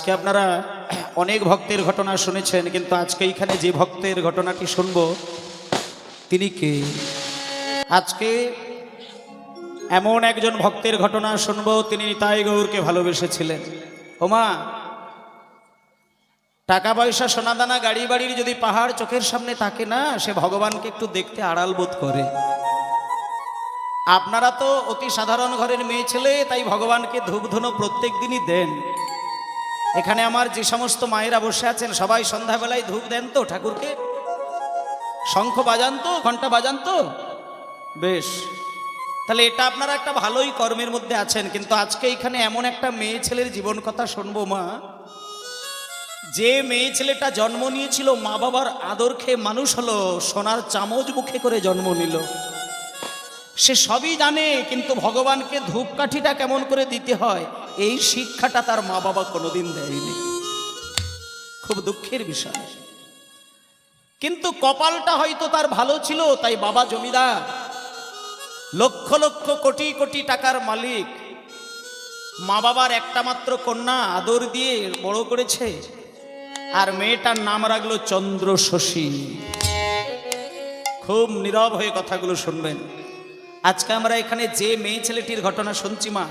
আজকে আপনারা অনেক ভক্তের ঘটনা শুনেছেন, কিন্তু আজকে এইখানে যে ভক্তের ঘটনাটি শুনব তিনি কে? আজকে এমন একজন ভক্তের ঘটনা শুনব, তিনি নিতাই গৌরকে ভালোবেসেছিলেন। ওমা, টাকা পয়সা সোনাদানা গাড়ি বাড়ির যদি পাহাড় চোখের সামনে থাকে না, সে ভগবানকে একটু দেখতে আড়াল বোধ করে। আপনারা তো অতি সাধারণ ঘরের মেয়ে ছেলে, তাই ভগবানকে ধূপধুনো প্রত্যেক দিনই দেন। এখানে আমার যে সমস্ত মায়েরা বসে আছেন সবাই সন্ধ্যাবেলায় ধূপ দেন তো ঠাকুরকে? শঙ্খ বাজান তো, ঘন্টা বাজান তো? বেশ, তাহলে এটা আপনারা একটা ভালোই কর্মের মধ্যে আছেন। কিন্তু আজকে এখানে এমন একটা মেয়ে ছেলের জীবন কথা শুনবো মা, যে মেয়ে ছেলেটা জন্ম নিয়েছিল মা বাবার আদর খেয়ে মানুষ হলো, সোনার চামচ মুখে করে জন্ম নিল, সে সবই জানে, কিন্তু ভগবানকে ধূপকাঠিটা কেমন করে দিতে হয় এই শিক্ষাটা তার মা বাবা কোনোদিন দেয়নি। খুব দুঃখের বিষয়। কিন্তু কপালটা হয়তো তার ভালো ছিল, তাই বাবা জমিদার, লক্ষ লক্ষ কোটি কোটি টাকার মালিক, মা বাবার একটা মাত্র কন্যা আদর দিয়ে বড় করেছে, আর মেয়েটার নাম রাখলো চন্দ্র শশী। খুব নীরব হয়ে কথাগুলো শুনবেন। আজকে আমরা এখানে যে মেয়ে ছেলেটির ঘটনা শুনছি মা,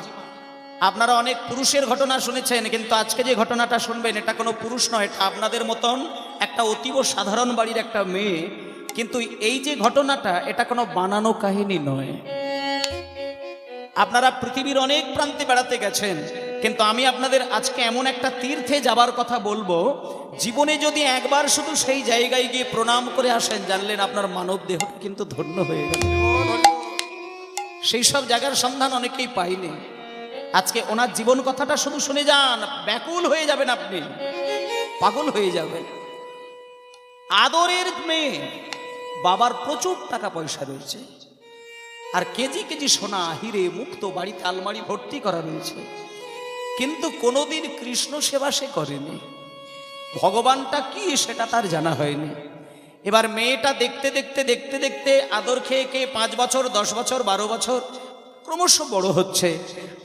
আপনারা অনেক পুরুষের ঘটনা শুনেছেন, কিন্তু আজকে যে ঘটনাটা শুনবেন এটা কোনো পুরুষ নয়, এটা আপনাদের মতন একটা অতীব সাধারণ বাড়ির একটা মেয়ে। কিন্তু এই যে ঘটনাটা, এটা কোনো বানানো কাহিনী নয়। আপনারা পৃথিবীর অনেক প্রান্তে বেড়াতে গেছেন, কিন্তু আমি আপনাদের আজকে এমন একটা তীর্থে যাবার কথা বলবো, জীবনে যদি একবার শুধু সেই জায়গায় গিয়ে প্রণাম করে আসেন, জানলেন আপনার মানব দেহটা কিন্তু ধন্য হয়ে গেল। সেই সব জায়গার সন্ধান অনেকেই পাইনি। আজকে ওনার জীবন কথাটা শুধু শুনে যান, ব্যাকুল হয়ে যাবেন, আপনি পাগল হয়ে যাবেন। আদরের মেয়ে, বাবার প্রচুর টাকা পয়সা রয়েছে, আর কেজি কেজি সোনা হিরে মুক্ত বাড়িতে আলমারি ভর্তি করা রয়েছে, কিন্তু কোনোদিন কৃষ্ণ সেবা সে করেনি। ভগবানটা কি সেটা তার জানা হয়নি। এবার মেয়েটা দেখতে দেখতে দেখতে দেখতে আদর খেয়ে খেয়ে 5 বছর 10 বছর 12 বছর ক্রমশ বড় হচ্ছে।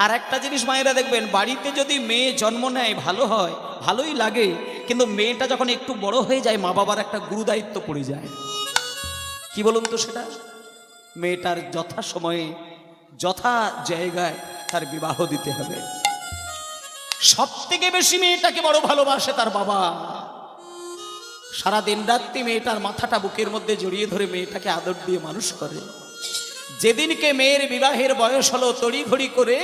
আর একটা জিনিস মায়েরা দেখবেন, বাড়িতে যদি মেয়ে জন্ম নেয় ভালো হয়, ভালোই লাগে, কিন্তু মেয়েটা যখন একটু বড় হয়ে যায় মা বাবার একটা গুরুদায়িত্ব পড়ে যায়। কি বলুন তো সেটা? মেয়েটার যথা সময়ে যথা জায়গায় তার বিবাহ দিতে হবে। সব থেকে বেশি মেয়েটাকে বড় ভালোবাসে তার বাবা। সারা দিন রাত্রি মেয়েটার মাথাটা বুকের মধ্যে জড়িয়ে ধরে মেয়েটাকে আদর দিয়ে মানুষ করে। যেদিনকে মেয়ের বিবাহের বয়স হলো, তড়িঘড়ি করে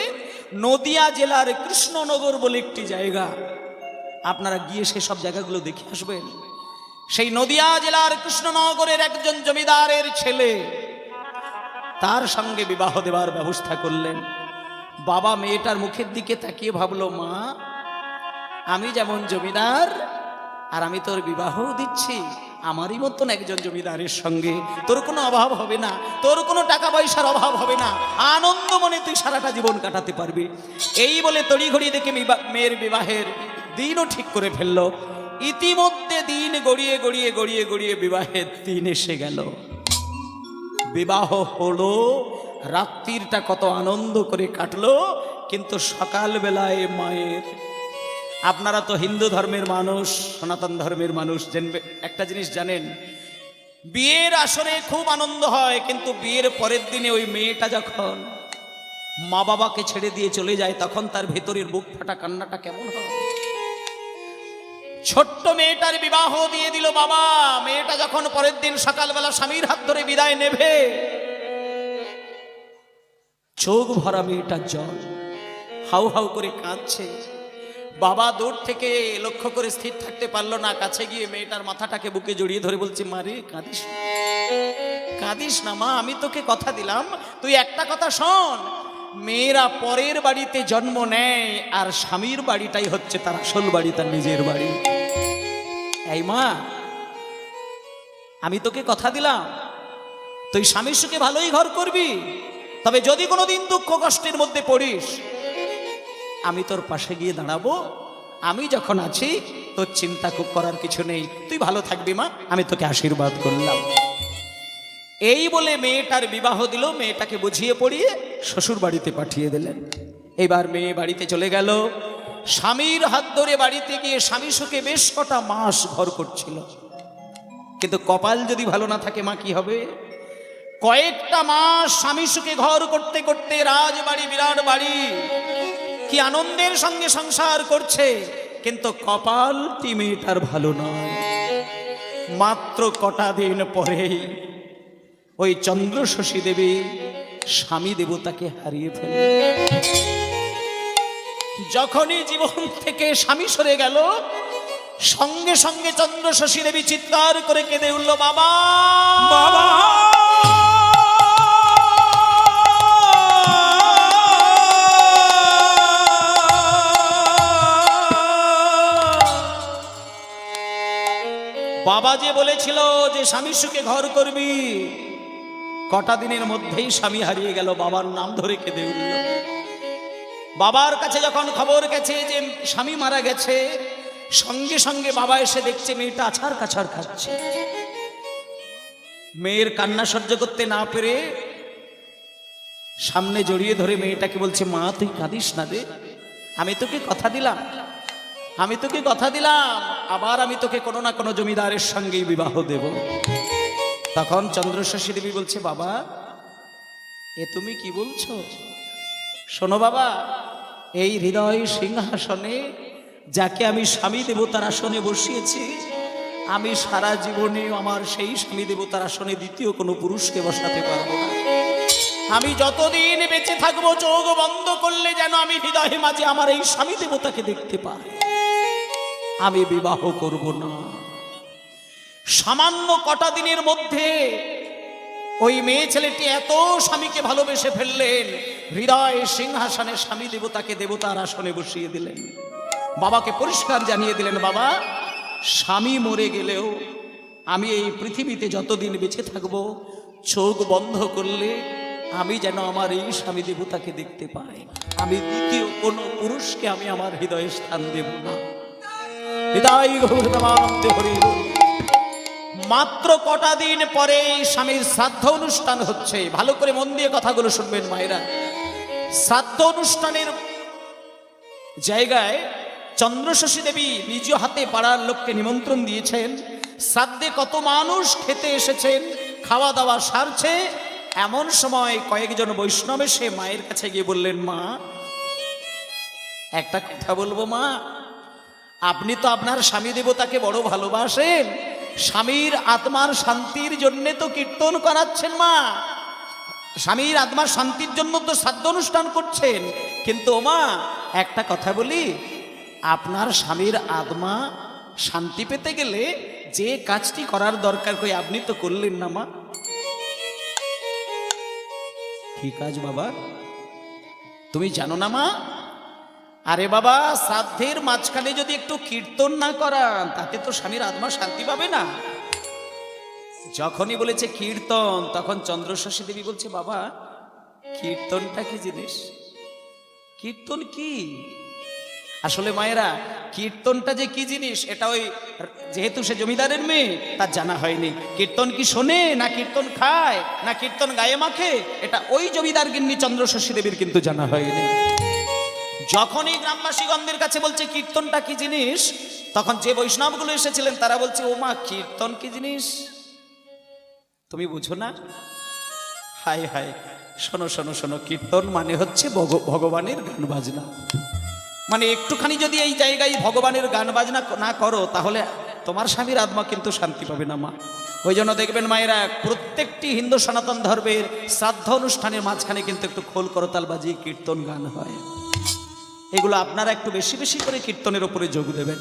নদিয়া জেলার কৃষ্ণনগর বলে একটি জায়গা, আপনারা গিয়ে সেসব জায়গাগুলো দেখে আসবেন। সেই নদিয়া জেলার কৃষ্ণনগরের একজন জমিদারের ছেলে, তার সঙ্গে বিবাহ দেওয়ার ব্যবস্থা করলেন। বাবা মেয়েটার মুখের দিকে তাকিয়ে ভাবলো, মা, আমি যেমন জমিদার আর আমি তোর বিবাহ দিচ্ছি আমারই মতন একজন জমিদারের সঙ্গে, তোর কোনো অভাব হবে না, তোর কোনো টাকা পয়সার অভাব হবে না, আনন্দ মনে তুই সারাটা জীবন কাটাতে পারবি। এই বলে তড়িঘড়ি দেখে মেয়ের বিবাহের দিনও ঠিক করে ফেললো। ইতিমধ্যে দিন গড়িয়ে গড়িয়ে গড়িয়ে গড়িয়ে বিবাহের দিন এসে গেল। বিবাহ হলো, রাত্রিটা কত আনন্দ করে কাটলো, কিন্তু সকালবেলায় মায়ের, আপনারা তো হিন্দু ধর্মের মানুষ, সনাতন ধর্মের মানুষ, জানবে একটা জিনিস জানেন, বিয়ের আসরে খুব আনন্দ হয়, কিন্তু বিয়ের পরের দিনে ওই মেয়েটা যখন মা বাবাকে ছেড়ে দিয়ে চলে যায়, তখন তার ভেতরের বুক ফাটা কান্নাটা কেমন হয়। ছোট্ট মেয়েটার বিবাহ দিয়ে দিল বাবা। মেয়েটা যখন পরের দিন সকালবেলা স্বামীর হাত ধরে বিদায় নেবে, চোখ ভরা মেয়েটার জল, হাউ হাউ করে কাঁদছে। বাবা দূর থেকে লক্ষ্য করে স্থির থাকতে পারলো না, কাছে গিয়ে মেয়েটার মাথাটাকে বুকে জড়িয়ে ধরে বলছে, মারে কাঁদিস, কাঁদিস না মা, আমি তোকে কথা দিলাম, তুই একটা কথা শোন, মেয়েরা পরের বাড়িতে জন্ম নেয়, আর স্বামীর বাড়িটাই হচ্ছে তার আসল বাড়ি, তার নিজের বাড়ি। এই মা, আমি তোকে কথা দিলাম, তুই স্বামীর সুখে ভালোই ঘর করবি, তবে যদি কোনোদিন দুঃখ কষ্টের মধ্যে পড়িস, আমি তোর পাশে গিয়ে দাঁড়াবো, আমি যখন আছি তোর চিন্তা করার কিছু নেই, তুই ভালো থাকবি মা, আমি তোকে আশীর্বাদ করলাম। এই বলে মেয়েটার বিবাহ দিল, মেয়েটাকে বুঝিয়ে পড়িয়ে শ্বশুর বাড়িতে পাঠিয়ে দিলেন। এবার মেয়ে বাড়িতে চলে গেল। স্বামীর হাত ধরে বাড়িতে গিয়ে স্বামী সুখে বেশ কটা মাস ঘর করছিল। কিন্তু কপাল যদি ভালো না থাকে মা কি হবে? কয়েকটা মাস স্বামী সুখে ঘর করতে করতে রাজবাড়ি, বিরাট বাড়ি, কি আনন্দের সঙ্গে সংসার করছে, কিন্তু কপালটি মেয়েটার ভালো নয়। মাত্র কটা দিন পরেই ওই চন্দ্রশশী দেবী স্বামী দেবতাকে হারিয়ে ফেলে। যখনই জীবন থেকে স্বামী সরে গেল, সঙ্গে সঙ্গে চন্দ্রশশী দেবী চিৎকার করে কেঁদে উঠল, বাবা বাবা। বাবা যে বলেছিল যে স্বামী সুখে ঘর করবি, কটা দিনের মধ্যেই স্বামী হারিয়ে গেল। বাবার নাম ধরে কেঁদে উঠল। বাবার কাছে যখন খবর গেছে যে স্বামী মারা গেছে, সঙ্গে সঙ্গে বাবা এসে দেখছে মেয়েটা আছাড় কাছাড় খাচ্ছে। মেয়ের কান্না সহ্য করতে না পেরে সামনে জড়িয়ে ধরে মেয়েটাকে বলছে, মা তুই কাঁদিস না রে, আমি তোকে কথা দিলাম, আমি তোকে কথা দিলাম, আবার আমি তোকে কোনো না কোনো জমিদারের সঙ্গেই বিবাহ দেব। তখন চন্দ্রশশী দেবী বলছে, বাবা এ তুমি কি বলছো? শোনো বাবা, এই হৃদয় সিংহাসনে যাকে আমি স্বামী দেবতার আসনে বসিয়েছি, আমি সারা জীবনে আমার সেই স্বামী দেবতার আসনে দ্বিতীয় কোনো পুরুষকে বসাতে পারবো না। আমি যতদিন বেঁচে থাকবো, চোখ বন্ধ করলে যেন আমি হৃদয়ে মাঝে আমার এই স্বামী দেবতাকে দেখতে পাই। আমি বিবাহ করব না। সামান্য কটা দিনের মধ্যে ওই মেয়ে ছেলেটি এত স্বামীকে ভালোবেসে ফেললেন, হৃদয় সিংহাসনে স্বামী দেবতাকে দেবতার আসনে বসিয়ে দিলেন। বাবাকে পরিষ্কার জানিয়ে দিলেন, বাবা স্বামী মরে গেলেও আমি এই পৃথিবীতে যতদিন বেঁচে থাকব, চোখ বন্ধ করলে আমি যেন আমার এই স্বামী দেবতাকে দেখতে পাই। আমি দ্বিতীয় কোনো পুরুষকে আমি আমার হৃদয়ে স্থান দেব না। হৃদয় হরি। মাত্র কটা দিন পরে স্বামীর শ্রাদ্ধ অনুষ্ঠান হচ্ছে। ভালো করে মন দিয়ে কথাগুলো শুনবেন মায়েরা। শ্রাদ্ধ অনুষ্ঠানের জায়গায় চন্দ্রশশী দেবী নিজ হাতে পাড়ার লোককে নিমন্ত্রণ দিয়েছেন। শ্রাদ্ধে কত মানুষ খেতে এসেছেন, খাওয়া দাওয়া সারছে। এমন সময় কয়েকজন বৈষ্ণব এসে মায়ের কাছে গিয়ে বললেন, মা একটা কথা বলবো মা, আপনি তো আপনার স্বামী দেবতাকে বড় ভালোবাসেন, স্বামীর আত্মার শান্তির জন্য তো কীর্তন করাচ্ছেন মা, স্বামীর আত্মার শান্তির জন্য তো শ্রাদ্ধ অনুষ্ঠান করছেন, কিন্তু মা একটা কথা বলি, আপনার স্বামীর আত্মা শান্তি পেতে গেলে যে কাজটি করার দরকার কই আপনি তো করলেন না মা। কি কাজ বাবা, তুমি জানো না মা? আরে বাবা, শ্রাদ্ধের মাঝখানে যদি একটু কীর্তন না করান তাতে তো স্বামীর আত্মা শান্তি পাবে না। যখনই বলেছে কীর্তন, তখন চন্দ্রশশী দেবী বলছে, বাবা কীর্তনটা কি জিনিস? কীর্তন কি? আসলে মায়েরা, কীর্তনটা যে কি জিনিস এটা ওই যেহেতু সে জমিদারের মেয়ে তার জানা হয়নি। কীর্তন কি শোনে, না কীর্তন খায়, না কীর্তন গায়ে মাখে, এটা ওই জমিদার গিন্নি চন্দ্রশশী দেবীর কিন্তু জানা হয়নি। যখনই গ্রামবাসীগণদের কাছে বলছে কীর্তনটা কি জিনিস, তখন যে বৈষ্ণবগুলো এসেছিলেন তারা বলছে, ও মা কীর্তন কি জিনিস তুমি বুঝো না? হায় হায়, শোনো শোনো শোনো, কীর্তন মানে হচ্ছে ভগবানের গান বাজনা। মানে একটুখানি যদি এই জায়গায় ভগবানের গান বাজনা না করো তাহলে তোমার স্বামীর আত্মা কিন্তু শান্তি পাবে না মা। ওই জন্য দেখবেন মায়েরা, প্রত্যেকটি হিন্দু সনাতন ধর্মের শ্রাদ্ধ অনুষ্ঠানের মাঝখানে কিন্তু একটু খোল করতাল বাজিয়ে কীর্তন গান হয়। এগুলো আপনারা একটু বেশি বেশি করে কীর্তনের উপরে যোগ দেবেন।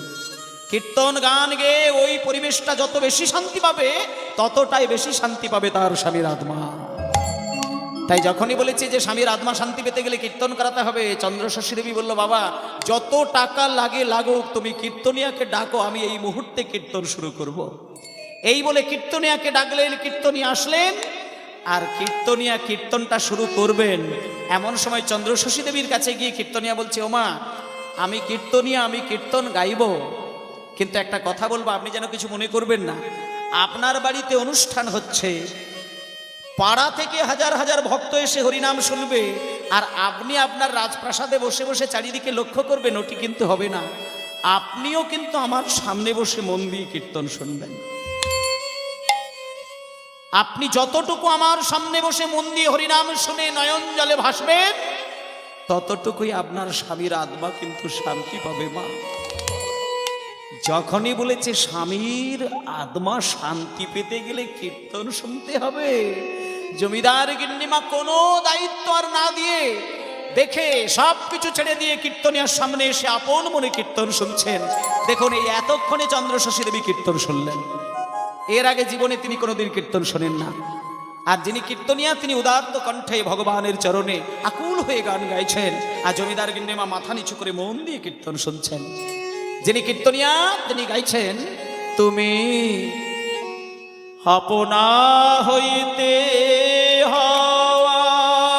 কীর্তন গান গেয়ে ওই পরিবেশটা যত বেশি শান্তি পাবে, ততটাই বেশি শান্তি পাবে তার স্বামীর আত্মা। তাই যখনই বলেছি যে স্বামীর আত্মা শান্তি পেতে গেলে কীর্তন করাতে হবে, চন্দ্রশশী দেবী বলল, বাবা যত টাকা লাগে লাগুক, তুমি কীর্তনিয়াকে ডাকো, আমি এই মুহূর্তে কীর্তন শুরু করব। এই বলে কীর্তনিয়াকে ডাকলেন, কীর্তনিয়া আসলেন, আর কীর্তনিয়া কীর্তনটা শুরু করবেন। এমন সময় চন্দ্রশশী দেবীর কাছে গিয়ে কীর্তনিয়া বলছে, ওমা আমি কীর্তনিয়া, আমি কীর্তন গাইব, কিন্তু একটা কথা বলবো, আপনি যেন কিছু মনে করবেন না। আপনার বাড়িতে অনুষ্ঠান হচ্ছে, পাড়া থেকে হাজার হাজার ভক্ত এসে হরিনাম শুনবে, আর আপনি আপনার রাজপ্রাসাদে বসে বসে চারিদিকে লক্ষ্য করবেন, ওটি কিন্তু হবে না। আপনিও কিন্তু আমার সামনে বসে মন দিয়ে কীর্তন শুনবেন। আপনি যতটুকু আমার সামনে বসে মন দিয়ে হরিনাম শুনে নয়ন জলে ভাসবেন, ততটুকুই আপনার স্বামীর আত্মা কিন্তু শান্তি পাবে মা। যখনই বলেছে স্বামীর আত্মা শান্তি পেতে গেলে কীর্তন শুনতে হবে, জমিদার গিন্নিমা কোনো দায়িত্ব আর না দিয়ে দেখে সব কিছু ছেড়ে দিয়ে কীর্তনিয়ার সামনে এসে আপন মনে কীর্তন শুনছেন। দেখুন, এই এতক্ষণে চন্দ্রশশী দেবী কীর্তন শুনলেন, এর আগে জীবনে তিনি কোনোদিন কীর্তন শোনেন না। আর যিনি কীর্তনিয়া তিনি উদাত্ত কণ্ঠে ভগবানের চরণে আকুল হয়ে গান গাইছেন, আর জমিদার গিন্নিমা মাথা নিচু করে মন দিয়ে কীর্তন শুনছেন। যিনি কীর্তনিয়া তিনি গাইছেন, তুমি আপনা হইতে হওয়া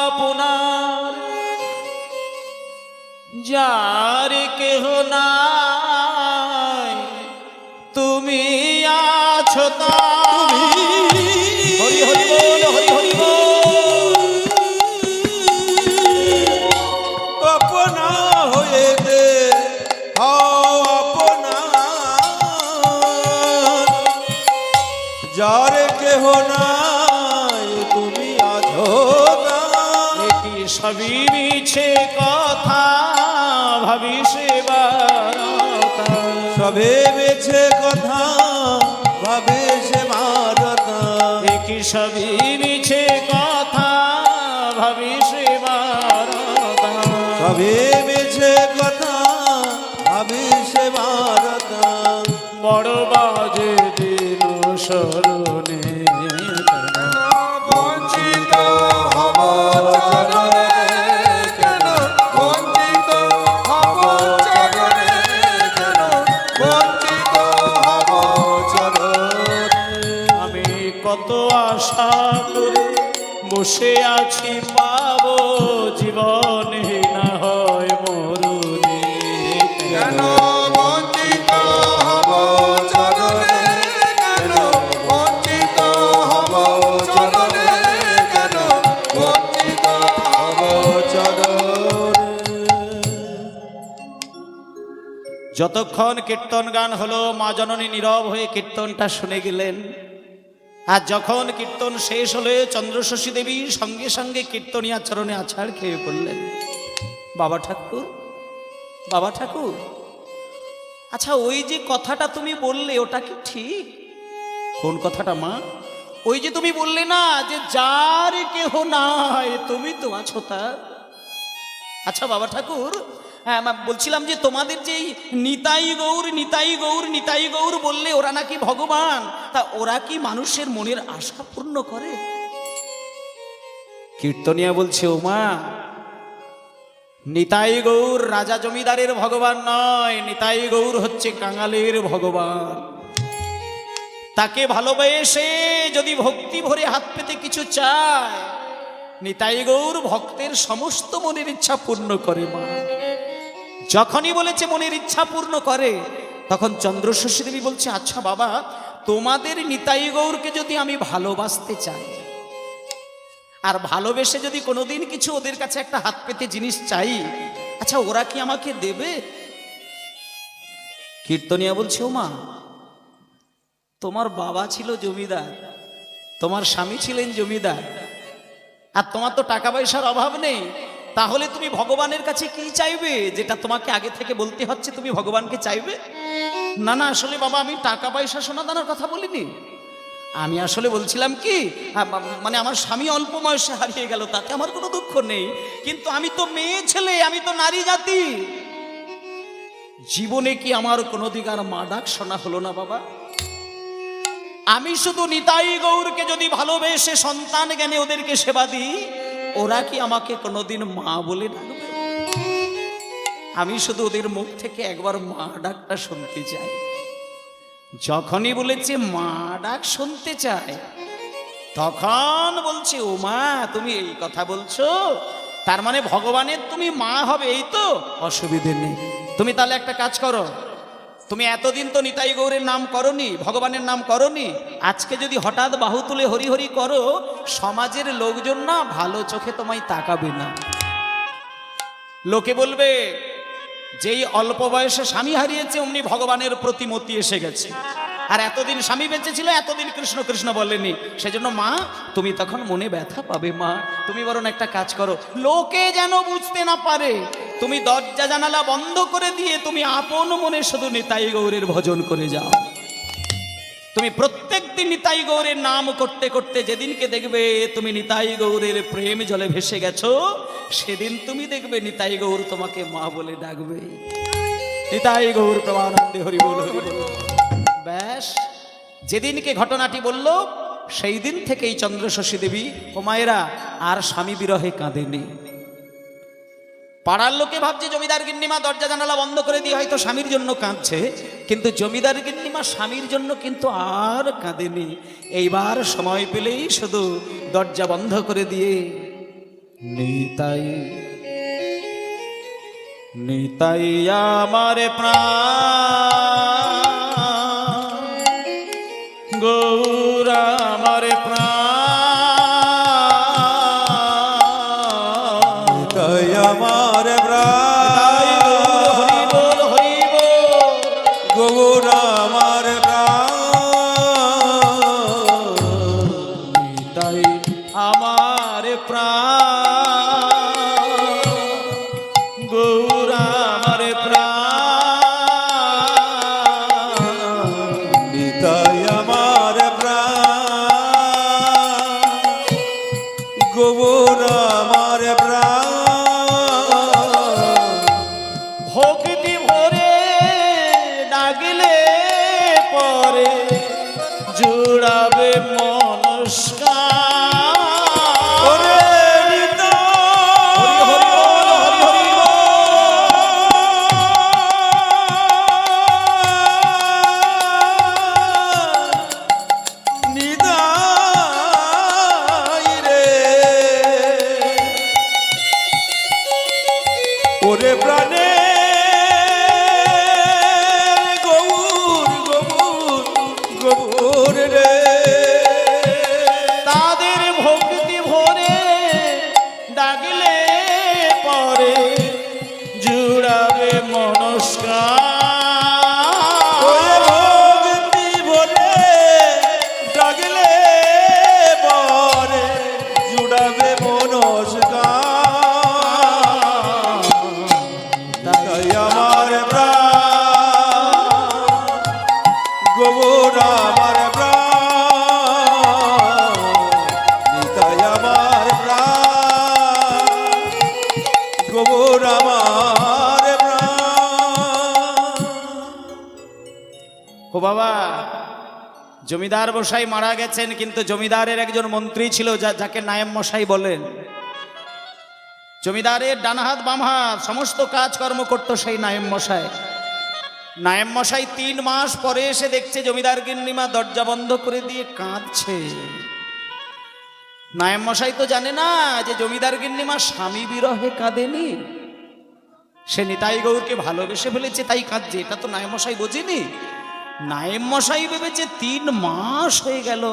আপনার, যার কেহ নাই তুমি আছো তার। হরি হরি বল, হরি হরি বল। আপনা হইতে হও আপনার, যার কেহ নাই তুমি আছো তার। কি সবই মিছে কথা ভাবি সেবার, সবে বেছে কথা ভাবে সে মারতা। কি সবই মিছে কথা ভাবি সেবার, সবে বেছে কথা ভাবে সে মারতা। বড় বাজে দিন শরণে বঞ্চিত হব চরণে, কেন বঞ্চিত হব চরণে, কেন বঞ্চিত হব চরণে। আমি কত আশা করে বসে আছি পাবো জীবনে না হয় মরুনি, কেন বঞ্চিত হব চরণে, কেন বঞ্চিত হব চরণে, কেন বঞ্চিত হব চরণে। যতক্ষণ কীর্তন গান হলো মা জননী নীরব হয়ে কীর্তনটা শুনে গেলেন। আর যখন কীর্তন শেষ হলে চন্দ্রশশী দেবী সঙ্গে সঙ্গে কীর্তনিয়া চরণে আছাড় খেয়ে পড়লেন। বাবা ঠাকুর, বাবা ঠাকুর, আচ্ছা ওই যে কথাটা তুমি বললে ওটা কি ঠিক? কোন কথাটা মা? ওই যে তুমি বললে না যে যার কেহ নাই তুমি তো আছো তার। আচ্ছা বাবা ঠাকুর, হ্যাঁ বলছিলাম যে তোমাদের যে নিতাই গৌর নিতাই গৌর নিতাই গৌর বললে ওরা নাকি ভগবান, তা ওরা কি মানুষের মনের আশা পূর্ণ করে? কীর্তনিয়া বলছে, ও মা, নিতাই গৌর রাজা জমিদারের ভগবান নয়, নিতাই গৌর হচ্ছে কাঙালের ভগবান। তাকে ভালোবেসে যদি ভক্তি ভরে হাত পেতে কিছু চায়, নিতাই গৌর ভক্তের সমস্ত মনের ইচ্ছা পূর্ণ করে মা। যখনই বলেছে মনের ইচ্ছা পূর্ণ করে, তখন চন্দ্রশশী দেবী বলছে, আচ্ছা বাবা, তোমাদের নিতাই গৌরকে যদি আমি ভালোবাসতে চাই, আর ভালোবেসে যদি কোনোদিন কিছু ওদের কাছে একটা হাত পেতে জিনিস চাই, আচ্ছা ওরা কি আমাকে দেবে? কীর্তনিয়া বলছে, ও মা, তোমার বাবা ছিল জমিদার, তোমার স্বামী ছিলেন জমিদার, আর তোমার তো টাকা পয়সার অভাব নেই, তাহলে তুমি ভগবানের কাছে কি চাইবে যেটা তোমাকে আগে থেকে বলতে হচ্ছে তুমি ভগবানকে চাইবে? না না, আসলে বাবা আমি টাকা পয়সা সোনা দানার কথা বলিনি। আমি আসলে বলছিলাম কি, মানে আমার স্বামী অল্প বয়সে হারিয়ে গেল, তাতে আমার কোনো দুঃখ নেই, কিন্তু আমি তো মেয়ে ছেলে, আমি তো নারী জাতি, জীবনে কি আমার কোনো দিক আর মা ডাক শোনা হলো না বাবা? আমি শুধু নিতাই গৌরকে যদি ভালোবেসে সন্তান জ্ঞানে ওদেরকে সেবা দিই, ওরা কি আমাকে কোনোদিন মা বলে ডাকবে? আমি শুধু ওদের মুখ থেকে একবার মা ডাকটা শুনতে চাই। যখনই বলেছে মা ডাক শুনতে চায়, তখন বলছে, ও মা, তুমি এই কথা বলছো, তার মানে ভগবানের তুমি মা হবে, এই তো? অসুবিধে নেই, তুমি তাহলে একটা কাজ করো, তুমি এতদিন তো নিতাই গৌরের নাম করনি, ভগবানের নাম করনি, আজকে যদি হঠাৎ বাহু তুলে হরি হরি করো, সমাজের লোকজন না ভালো চোখে তোমায় তাকাবে না। লোকে বলবে যেই অল্প বয়সে স্বামী হারিয়েছে অমনি ভগবানের প্রতিমূর্তি এসে গেছে, আর এতদিন স্বামী বেঁচে ছিল, এতদিন কৃষ্ণ কৃষ্ণ বলেনি। সেজন্য মা তুমি তখন মনে ব্যথা পাবে। মা তুমি বরং একটা কাজ করো, লোকে যেন বুঝতে না পারে, তুমি দরজা জানালা বন্ধ করে দিয়ে তুমি আপন মনে শুধু নিতাই গৌরের ভজন করে যাও। তুমি প্রত্যেক দিন নিতাই গৌরের নাম করতে করতে যেদিনকে দেখবে তুমি নিতাই গৌরের প্রেম জলে ভেসে গেছো, সেদিন তুমি দেখবে নিতাই গৌর তোমাকে মা বলে ডাকবে। নিতাই গৌর প্রমানন্দে হরি বল হরি বল। ব্যাস, যেদিনকে ঘটনাটি বলল সেই দিন থেকেই চন্দ্রশশী দেবী ও মায়েরা আর স্বামী বিরহে কাঁদেনি। পাড়ার লোকে ভাবছে জমিদার গিন্নিমা দরজা জানালা বন্ধ করে দিয়ে হয়তো স্বামীর জন্য কাঁদছে, কিন্তু জমিদার গিন্নিমা স্বামীর জন্য কিন্তু আর কাঁদেনি। এইবার সময় পেলেই শুধু দরজা বন্ধ করে দিয়ে নিতাই নিতাই আমার প্রাণ, গৌরা আমার প্রাণ, তাই আমার হরি বল হরি বল। গৌর আমার নিতাই আমার প্রাণ, গৌরা আমার প্রাণ, নিতাই আমার গৌর আমার ভক্তি ভরে ডাকলে পরে জুড়াবে মনস্কার। ওরে নিতাই হরি হরি বল হরি হরি বল। নিতাই রে, ওরে প্রাণে গৌর গৌর গৌর রে, তাদের ভক্তি ভরে ডাকলে পরে জুড়াবে মনস্কার। ওরে ভক্তি ভরে ডাকলে পরে জুড়াবে মনস্কার। তাই আমার প্রাণ গৌর আমার প্রাণ, নিতাই আমার প্রাণ গৌর আমার প্রাণ। ও বাবা, জমিদার মশাই মারা গেছেন, কিন্তু জমিদারের একজন মন্ত্রী ছিল যাকে নায়েব মশাই বলেন। জমিদারের ডান হাত বাম হাত সমস্ত কাজকর্ম করতো সেই নায়েব মশাই। নায়েব মশাই 3 মাস পরে এসে দেখছে জমিদার গিন্নিমা দরজা বন্ধ করে দিয়ে কাঁদছে। নায়েব মশাই তো জানে না যে জমিদার গিন্নিমা স্বামী বিরহে কাঁদেনি, সে নিতাই গৌরকে ভালোবেসে ফেলেছে তাই কাঁদছে। এটা তো নায়েব মশাই বোঝেনি। নায়েব মশাই ভেবেছে 3 মাস হয়ে গেল,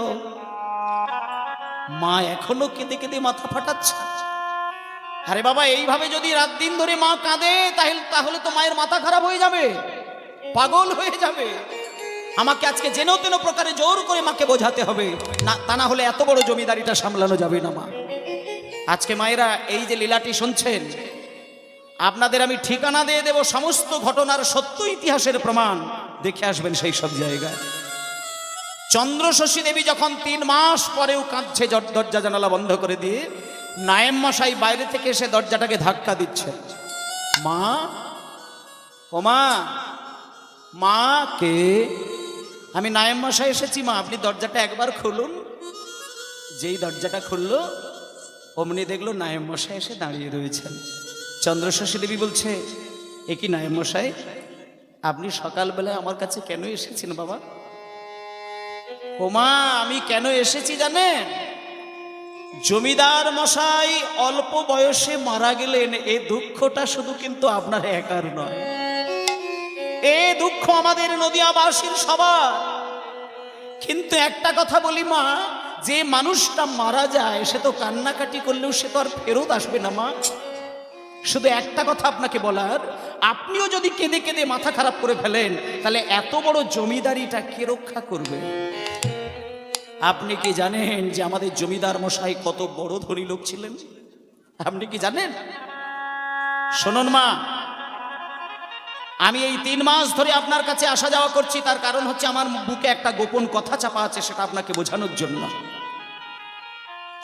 মা এখনো কেঁদে কেঁদে মাথা ফাটাচ্ছে। আরে বাবা, এইভাবে যদি রাত দিন ধরে মা কাঁদে তাহলে তো মায়ের মাথা খারাপ হয়ে যাবে, পাগল হয়ে যাবে। আমাকে আজকে যেন তেন প্রকারে জোর করে মাকে বোঝাতে হবে, না তা না হলে এত বড় জমিদারিটা সামলানো যাবে না মা। আজকে মায়েরা এই যে লীলাটি শুনছেন, আপনাদের আমি ঠিকানা দিয়ে দেব, সমস্ত ঘটনার সত্য ইতিহাসের প্রমাণ দেখে আসবেন সেই সব জায়গায়। চন্দ্রশশী দেবী যখন 3 মাস পরেও কাঁদছে দরজা জানালা বন্ধ করে দিয়ে, নায়েব মশাই বাইরে থেকে এসে দরজাটাকে ধাক্কা দিচ্ছে। মা, ও মা, মা কে? আমি নায়েব মশাই এসেছি মা, আপনি দরজাটা একবার খুলুন। যেই দরজাটা খুললো অমনি দেখলো নায়েব মশাই এসে দাঁড়িয়ে রয়েছেন। চন্দ্রশশী দেবী বলছে, এ কি নায়েব মশাই, আপনি সকালবেলায় আমার কাছে কেন এসেছেন বাবা? ও মা, আমি কেন এসেছি জানেন? জমিদার মশাই অল্প বয়সে মারা গেলেন, এই দুঃখটা শুধু কিন্তু আপনার একার নয়, এই দুঃখ আমাদের নদিয়াবাসীর সবার। কিন্তু একটা কথা বলি মা, যে মানুষটা মারা যায় সে তো কান্নাকাটি করলেও সে তো আর ফেরত আসবে না মা। শুধু একটা কথা আপনাকে বলার, আপনিও যদি কেঁদে কেঁদে মাথা খারাপ করে ফেলেন, তাহলে এত বড় জমিদারিটা কে রক্ষা করবে? আপনি কি জানেন যে আমাদের জমিদার মশাই কত বড় ধনী লোক ছিলেন? আপনি কি জানেন? শুনুন মা, আমি এই 3 মাস ধরে আপনার কাছে আসা যাওয়া করছি, তার কারণ হচ্ছে আমার বুকে একটা গোপন কথা চাপা আছে, সেটা আপনাকে বোঝানোর জন্য।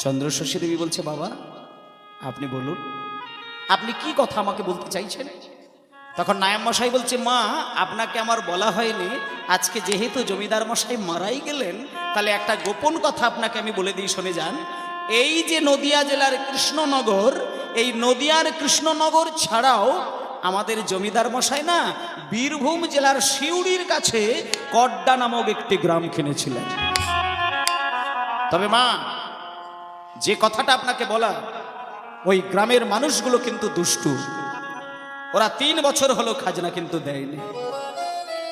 চন্দ্রশশী দেবী বলছে, বাবা আপনি বলুন, আপনি কি কথা আমাকে বলতে চাইছেন? তখন নায়েব মশাই বলছে, মা আপনাকে আমার বলা হয়নি, আজকে যেহেতু জমিদার মশাই মারাই গেলেন, তাহলে একটা গোপন কথা আপনাকে আমি বলে দিই, শুনে যান। এই যে নদিয়া জেলার কৃষ্ণনগর, এই নদিয়ার কৃষ্ণনগর ছাড়াও আমাদের জমিদার মশাই না বীরভূম জেলার সিউড়ির কাছে কড্ডা নামক একটি গ্রাম কিনেছিলেন। তবে মা, যে কথাটা আপনাকে বলা, ওই গ্রামের মানুষগুলো কিন্তু দুষ্টু, ওরা 3 বছর হলো খাজনা কিন্তু দেয়নি।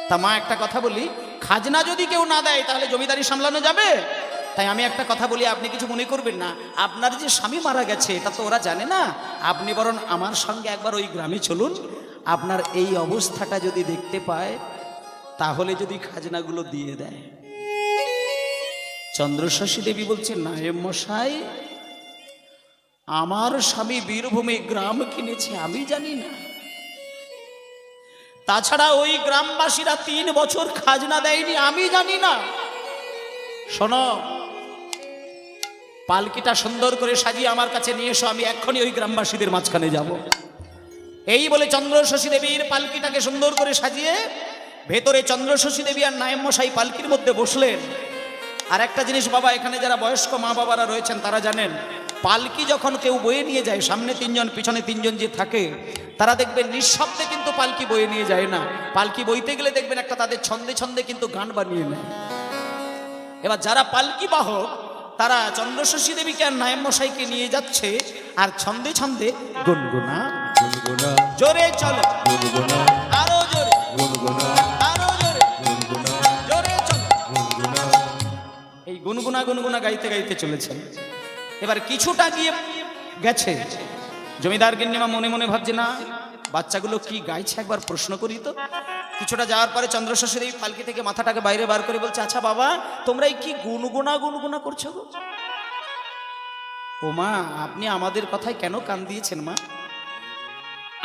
তা মা একটা কথা বলি, খাজনা যদি কেউ না দেয় তাহলে জমিদারি সামলানো যাবে? তাই আমি একটা কথা বলি, আপনি কিছু মনে করবেন না, আপনার যে স্বামী মারা গেছে এটা তো ওরা জানে না, আপনি বরং আমার সঙ্গে একবার ওই গ্রামে চলুন, আপনার এই অবস্থাটা যদি দেখতে পায় তাহলে যদি খাজনাগুলো দিয়ে দেয়। চন্দ্রশশী দেবী বলছে, নায়েব মশাই আমার স্বামী বীরভূমে গ্রাম কিনেছে আমি জানি না, তাছাড়া ওই গ্রামবাসীরা 3 বছর খাজনা দেয়নি আমি জানি না। শোনো, পালকিটা সুন্দর করে সাজিয়ে আমার কাছে নিয়ে এসো, আমি এক্ষুনি ওই গ্রামবাসীদের মাঝখানে যাব। এই বলে চন্দ্রশশী দেবীর পালকিটাকে সুন্দর করে সাজিয়ে ভেতরে চন্দ্রশশী দেবী আর নায়েব মশাই পালকির মধ্যে বসলেন। আর একটা জিনিস বাবা, এখানে যারা বয়স্ক মা বাবারা রয়েছেন তারা জানেন, পালকি যখন কেউ বয়ে নিয়ে যায়, সামনে 3 জন পিছনে 3 জন যে থাকে, তারা দেখবেন নিঃশব্দে কিন্তু পালকি বয়ে নিয়ে যায় না, পালকি বইতে গেলে দেখবেন একটা তাদের ছন্দে ছন্দে কিন্তু গান বানিয়ে নেয়। এবার যারা পালকি বাহক তারা চন্দ্রশশী দেবীকে আর নায়েব মশাইকে নিয়ে যাচ্ছে, আর ছন্দে ছন্দে গুনগুনা গুনগুনা জোরে চলো, গুনগুনা আরো জোরে, গুনগুনা আরো জোরে, গুনগুনা জোরে চলো, গুনগুনা। এই গুনগুনা গুনগুনা গাইতে গাইতে চলেছেন। এবার কিছুটা গিয়ে গেছে, জমিদার গিন্নিমা মনে মনে ভাবছে, না বাচ্চাগুলো কি গাইছে একবার প্রশ্ন করি তো। কিছুটা যাওয়ার পরে চন্দ্রশশী দেবী পালকি থেকে মাথাটাকে বাইরে বার করে বলছে, আচ্ছা বাবা তোমরা এই কি গুনগুনা গুনগুনা করছো গো? ও মা, আপনি আমাদের কথায় কেন কান দিয়েছেন মা?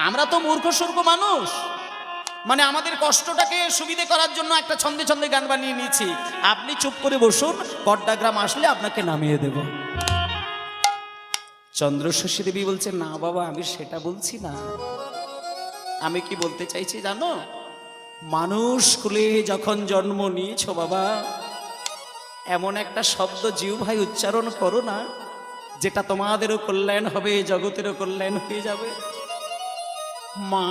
আমরা তো মূর্খ সূর্খ মানুষ, মানে আমাদের কষ্টটাকে সুবিধে করার জন্য একটা ছন্দে ছন্দে গান বানিয়ে নিয়েছি। আপনি চুপ করে বসুন, কড্ডা গ্রাম আসলে আপনাকে নামিয়ে দেব। চন্দ্রশশী দেবী বলছে, না বাবা আমি সেটা বলছি না, আমি কি বলতে চাইছি জানো, মানুষ কুলে যখন জন্ম নিয়েছো বাবা, এমন একটা শব্দ জিউ ভাই উচ্চারণ করো না যেটা তোমাদেরও কল্যাণ হবে, জগতেরও কল্যাণ হয়ে যাবে। মা,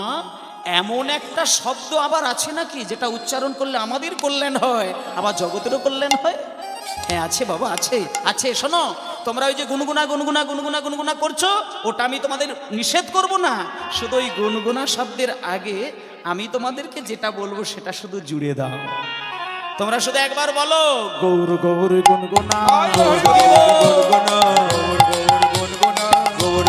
এমন একটা শব্দ আবার আছে নাকি যেটা উচ্চারণ করলে আমাদের কল্যাণ হয় আবার জগতেরও কল্যাণ হয়? হ্যাঁ আছে বাবা, আছে আছে। শোনো, তোমরা ওই যে গুনগুনা গুনগুনা গুনগুনা গুনগুনা করছো, ওটা আমি তোমাদের নিষেধ করব না, শুধু ওই গুনগুনা শব্দের আগে আমি তোমাদেরকে যেটা বলবো সেটা শুধু জুড়ে দাও। তোমরা শুধু একবার বলো, গৌর গৌর গুনগুনা, গৌর গুনগুনা, গৌর গৌর গুনগুনা, গৌর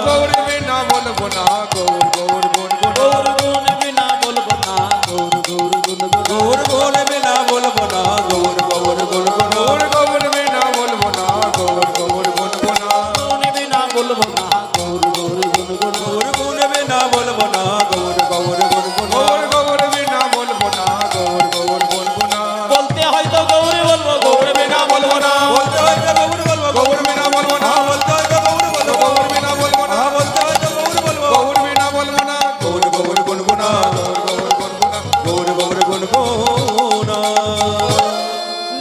গৌর বিনা বলবো না, গৌর গৌর গুনগুনা, গৌর গুণ বিনা বলবো না, গৌর গৌর গুনগুনা, গৌর গৌর বিনা বলবো না, গৌর গৌর গুনগুনা, গৌর গৌর বিনা বলবো না, গৌর গৌর গুনগুনা, গুণ বিনা বলবো না, গৌর গৌর গুনগুনা, গৌর গুণ বিনা বলবো না, গৌর গৌর গুনগুনা, গৌর গৌর বিনা বলবো না, গৌর গৌর গুনগুনা। বলতে হয়তো গৌরে বলবো, গৌর বিনা বলবো না, বলতে হয়তো গৌর বলবো, গৌর বিনা বলবো না, বলতে হয়তো গৌর বলবো, গৌর বিনা বলবো না, বলতে হয়তো গৌর বলবো, গৌর বিনা বলবো না, গৌর গৌর গুনগুনা, গৌর গৌর গুনগুনা, গৌর গৌর গুনগুনা।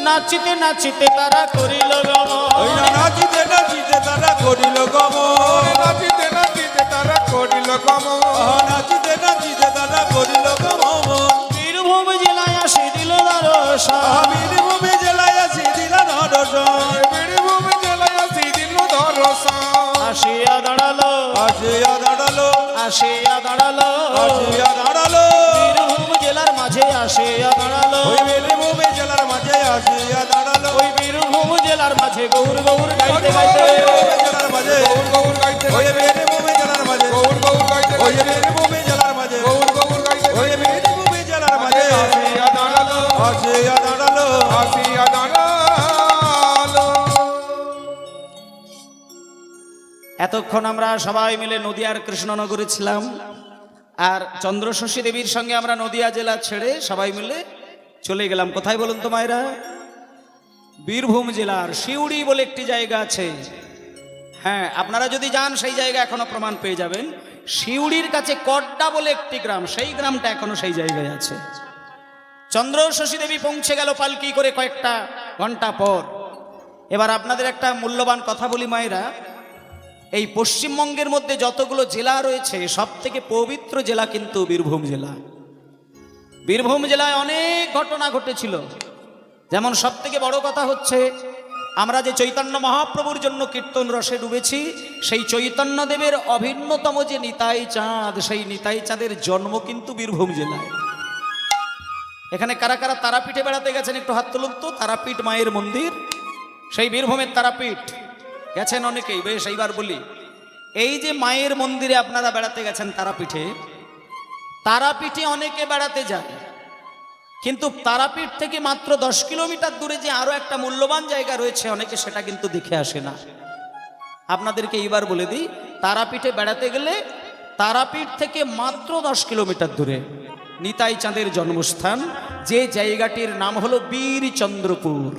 নাচিতে নাচিতে তারা করিল ওই গমন, না নাচিতে নাচিতে তারা করিল গমন, নাচিতে নাচিতে তারা করিল গমন, নাচিতে নাচিতে তারা করিল গমন। বীরভূম জেলায় আসি দিল দর্শন, বীরভূমি জেলায় আসি দিল দর্শন, বীরভূমি জেলায় আসি দিল দর্শন। আসিয়া দাঁড়ালো, আসিয়া দাঁড়ালো, আসিয়া দাঁড়ালো, আসিয়া দাঁড়ালো, বীরভূম জেলার মাঝে আসিয়া দাঁড়ালো, ওই বীরভূমি জেলার মাঝে আসিয়া দাঁড়ালো, ওই বীরভূম জেলার মাঝে গৌর গৌর গাইতে গাইতে, জেলার মাঝে গৌর গৌর গাইতে, ওই বীরভূমি জেলার ওই যে বীরভূমি জেলার মাঝে গৌর গৌর গাইতে ওই যে বীরভূমি জেলার মাঝে আসিয়া দাঁড়ালো আসিয়া দাঁড়ালো আসিয়া দাঁড়ালো। এতক্ষণ আমরা সবাই মিলে নদিয়ার কৃষ্ণনগরে ছিলাম, আর চন্দ্রশশী দেবীর সঙ্গে আমরা নদিয়া জেলা ছেড়ে সবাই মিলে চলে গেলাম কোথায় বলুন তো মায়েরা? বীরভূম জেলার সিউড়ি বলে একটি জায়গা আছে। হ্যাঁ, আপনারা যদি যান সেই জায়গা এখনো প্রমাণ পেয়ে যাবেন। সিউড়ির কাছে কড্ডা বলে একটি গ্রাম, সেই গ্রামটা এখনো সেই জায়গায় আছে। চন্দ্রশশী দেবী পৌঁছে গেল পালকি করে কয়েকটা ঘন্টা পর। এবার আপনাদের একটা মূল্যবান কথা বলি মায়েরা, এই পশ্চিমবঙ্গের মধ্যে যতগুলো জেলা রয়েছে সব থেকে পবিত্র জেলা কিন্তু বীরভূম জেলা। বীরভূম জেলায় অনেক ঘটনা ঘটেছিল। যেমন সব থেকে বড় কথা হচ্ছে, আমরা যে চৈতন্য মহাপ্রভুর জন্য কীর্তন রসে ডুবেছি, সেই চৈতন্যদেবের অভিন্নতম যে নিতাই চাঁদ, সেই নিতাই চাঁদের জন্ম কিন্তু বীরভূম জেলায়। এখানে কারা কারা তারাপীঠে বেড়াতে গেছেন একটু হাত তুলুন তো। তারাপীঠ মায়ের মন্দির, সেই বীরভূমের তারাপীঠ গেছেন অনেকেই। বেশ, এইবার বলি, এই যে মায়ের মন্দিরে আপনারা বেড়াতে গেছেন তারাপীঠে, তারাপীঠে অনেকে বেড়াতে যায়, কিন্তু তারাপীঠ থেকে মাত্র 10 কিলোমিটার দূরে যে আরো একটা মূল্যবান জায়গা রয়েছে, অনেকে সেটা কিন্তু দেখে আসে না। আপনাদেরকে এইবার বলে দিই, তারাপীঠে বেড়াতে গেলে তারাপীঠ থেকে মাত্র 10 কিলোমিটার দূরে নিতাই চাঁদের জন্মস্থান, যে জায়গাটির নাম হলো বীরচন্দ্রপুর।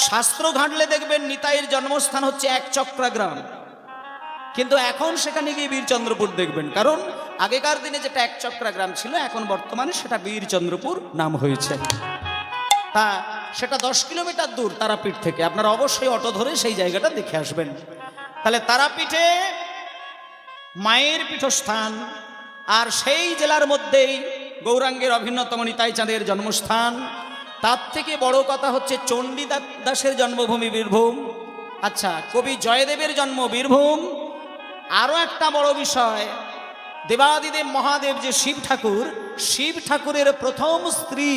শাস্ত্র ঘাঁটলে দেখবেন নিতাইয়ের জন্মস্থান হচ্ছে একচক্রা গ্রাম, কিন্তু এখন সেখানে গিয়ে বীরচন্দ্রপুর দেখবেন, কারণ আগেকার দিনে যেটা একচক্রা গ্রাম ছিল, এখন বর্তমানে সেটা বীরচন্দ্রপুর নাম হয়েছে। তা সেটা 10 কিলোমিটার দূর তারাপীঠ থেকে। আপনারা অবশ্যই অটো ধরে সেই জায়গাটা দেখে আসবেন। তাহলে তারাপীঠে মায়ের পীঠস্থান, আর সেই জেলার মধ্যেই গৌরাঙ্গের অভিন্নতম নিতাই চাঁদের জন্মস্থান। তার থেকে বড় কথা হচ্ছে চণ্ডীদাসের জন্মভূমি বীরভূম। আচ্ছা, কবি জয়দেবের জন্ম বীরভূম। আরো একটা বড় বিষয়, দেবাদিদেব মহাদেব যে শিব ঠাকুর, শিব ঠাকুরের প্রথম স্ত্রী,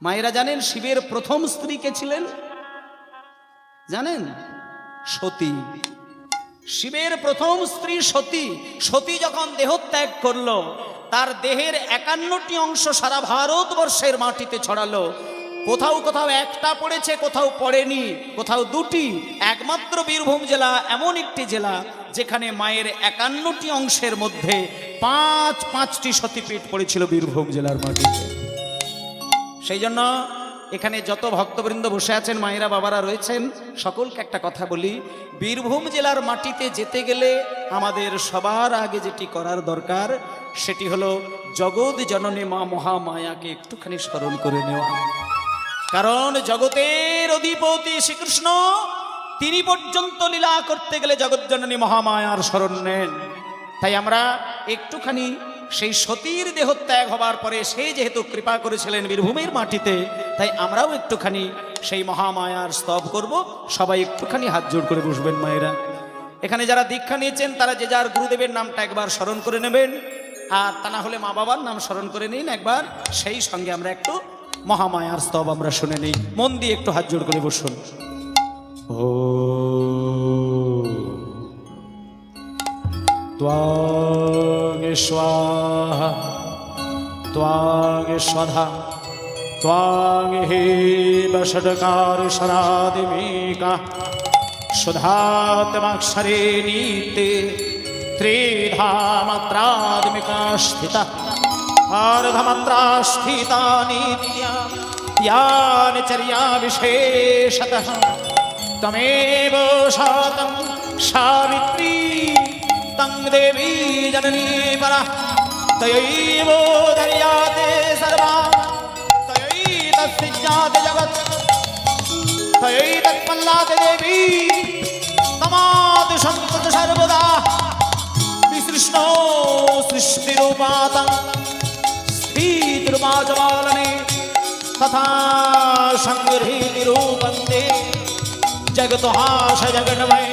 মায়েরা জানেন শিবের প্রথম স্ত্রী কে ছিলেন? জানেন? সতী। শিবের প্রথম স্ত্রী সতী। সতী যখন দেহত্যাগ করলো, তার দেহের 51টি অংশ সারা ভারতবর্ষের মাটিতে ছড়ালো। কোথাও কোথাও একটা পড়েছে, কোথাও পড়েনি, কোথাও দুটি। একমাত্র বীরভূম জেলা এমন একটি জেলা যেখানে মায়ের 51টি অংশের মধ্যে পাঁচটি সতীপীঠ পড়েছিল বীরভূম জেলার মাটিতে। সেই জন্য এখানে যত ভক্তবৃন্দ বসে আছেন, মায়েরা বাবারা রয়েছেন, সকলকে একটা কথা বলি, বীরভূম জেলার মাটিতে যেতে গেলে আমাদের সবার আগে যেটি করার দরকার, সেটি হলো জগৎ জননী মা মহামায়াকে একটুখানি স্মরণ করে নেওয়া। কারণ জগতের অধিপতি শ্রীকৃষ্ণ, তিনি পর্যন্ত লীলা করতে গেলে জগৎ জননী মহামায়ার স্মরণ নেন। তাই আমরা একটুখানি সেই সতীর দেহত্যাগ হবার পরে সে যেহেতু কৃপা করেছিলেন বীরভূমের মাটিতে, তাই আমরাও একটুখানি সেই মহামায়ার স্তব করব। সবাই একটুখানি হাত জোড় করে বসবেন মায়েরা। এখানে যারা দীক্ষা নিয়েছেন তারা যে যার গুরুদেবের নামটা একবার স্মরণ করে নেবেন, আর তা না হলে মা বাবার নাম স্মরণ করে নিন একবার। সেই সঙ্গে আমরা একটু মহামায়ার স্তব আমরা শুনে নিই। মন দিয়ে একটু হাত জোড় করে বসুন। ও त्वां स्वाहा त्वां स्वधा त्वां हेव षट्कार शरादिमेका सुधात्माक्षरे नीते त्रिधामात्रात्मिका स्थिता अर्धमात्रा स्थिता नित्या यानि चर्या विशेषतः तमेव शातं सावित्री तं देवी जननी परा तयैव धर्याते सर्वा तयैतस्सृज्याते जगत् तयैतत्पल्लाते देवी तमादि संकृत सर्वदा विसृष्णो सृष्टिरूपातं स्थितिरूपाजवालने तथा संगृहीतिरूपन्ते जगतो हास जगन्मय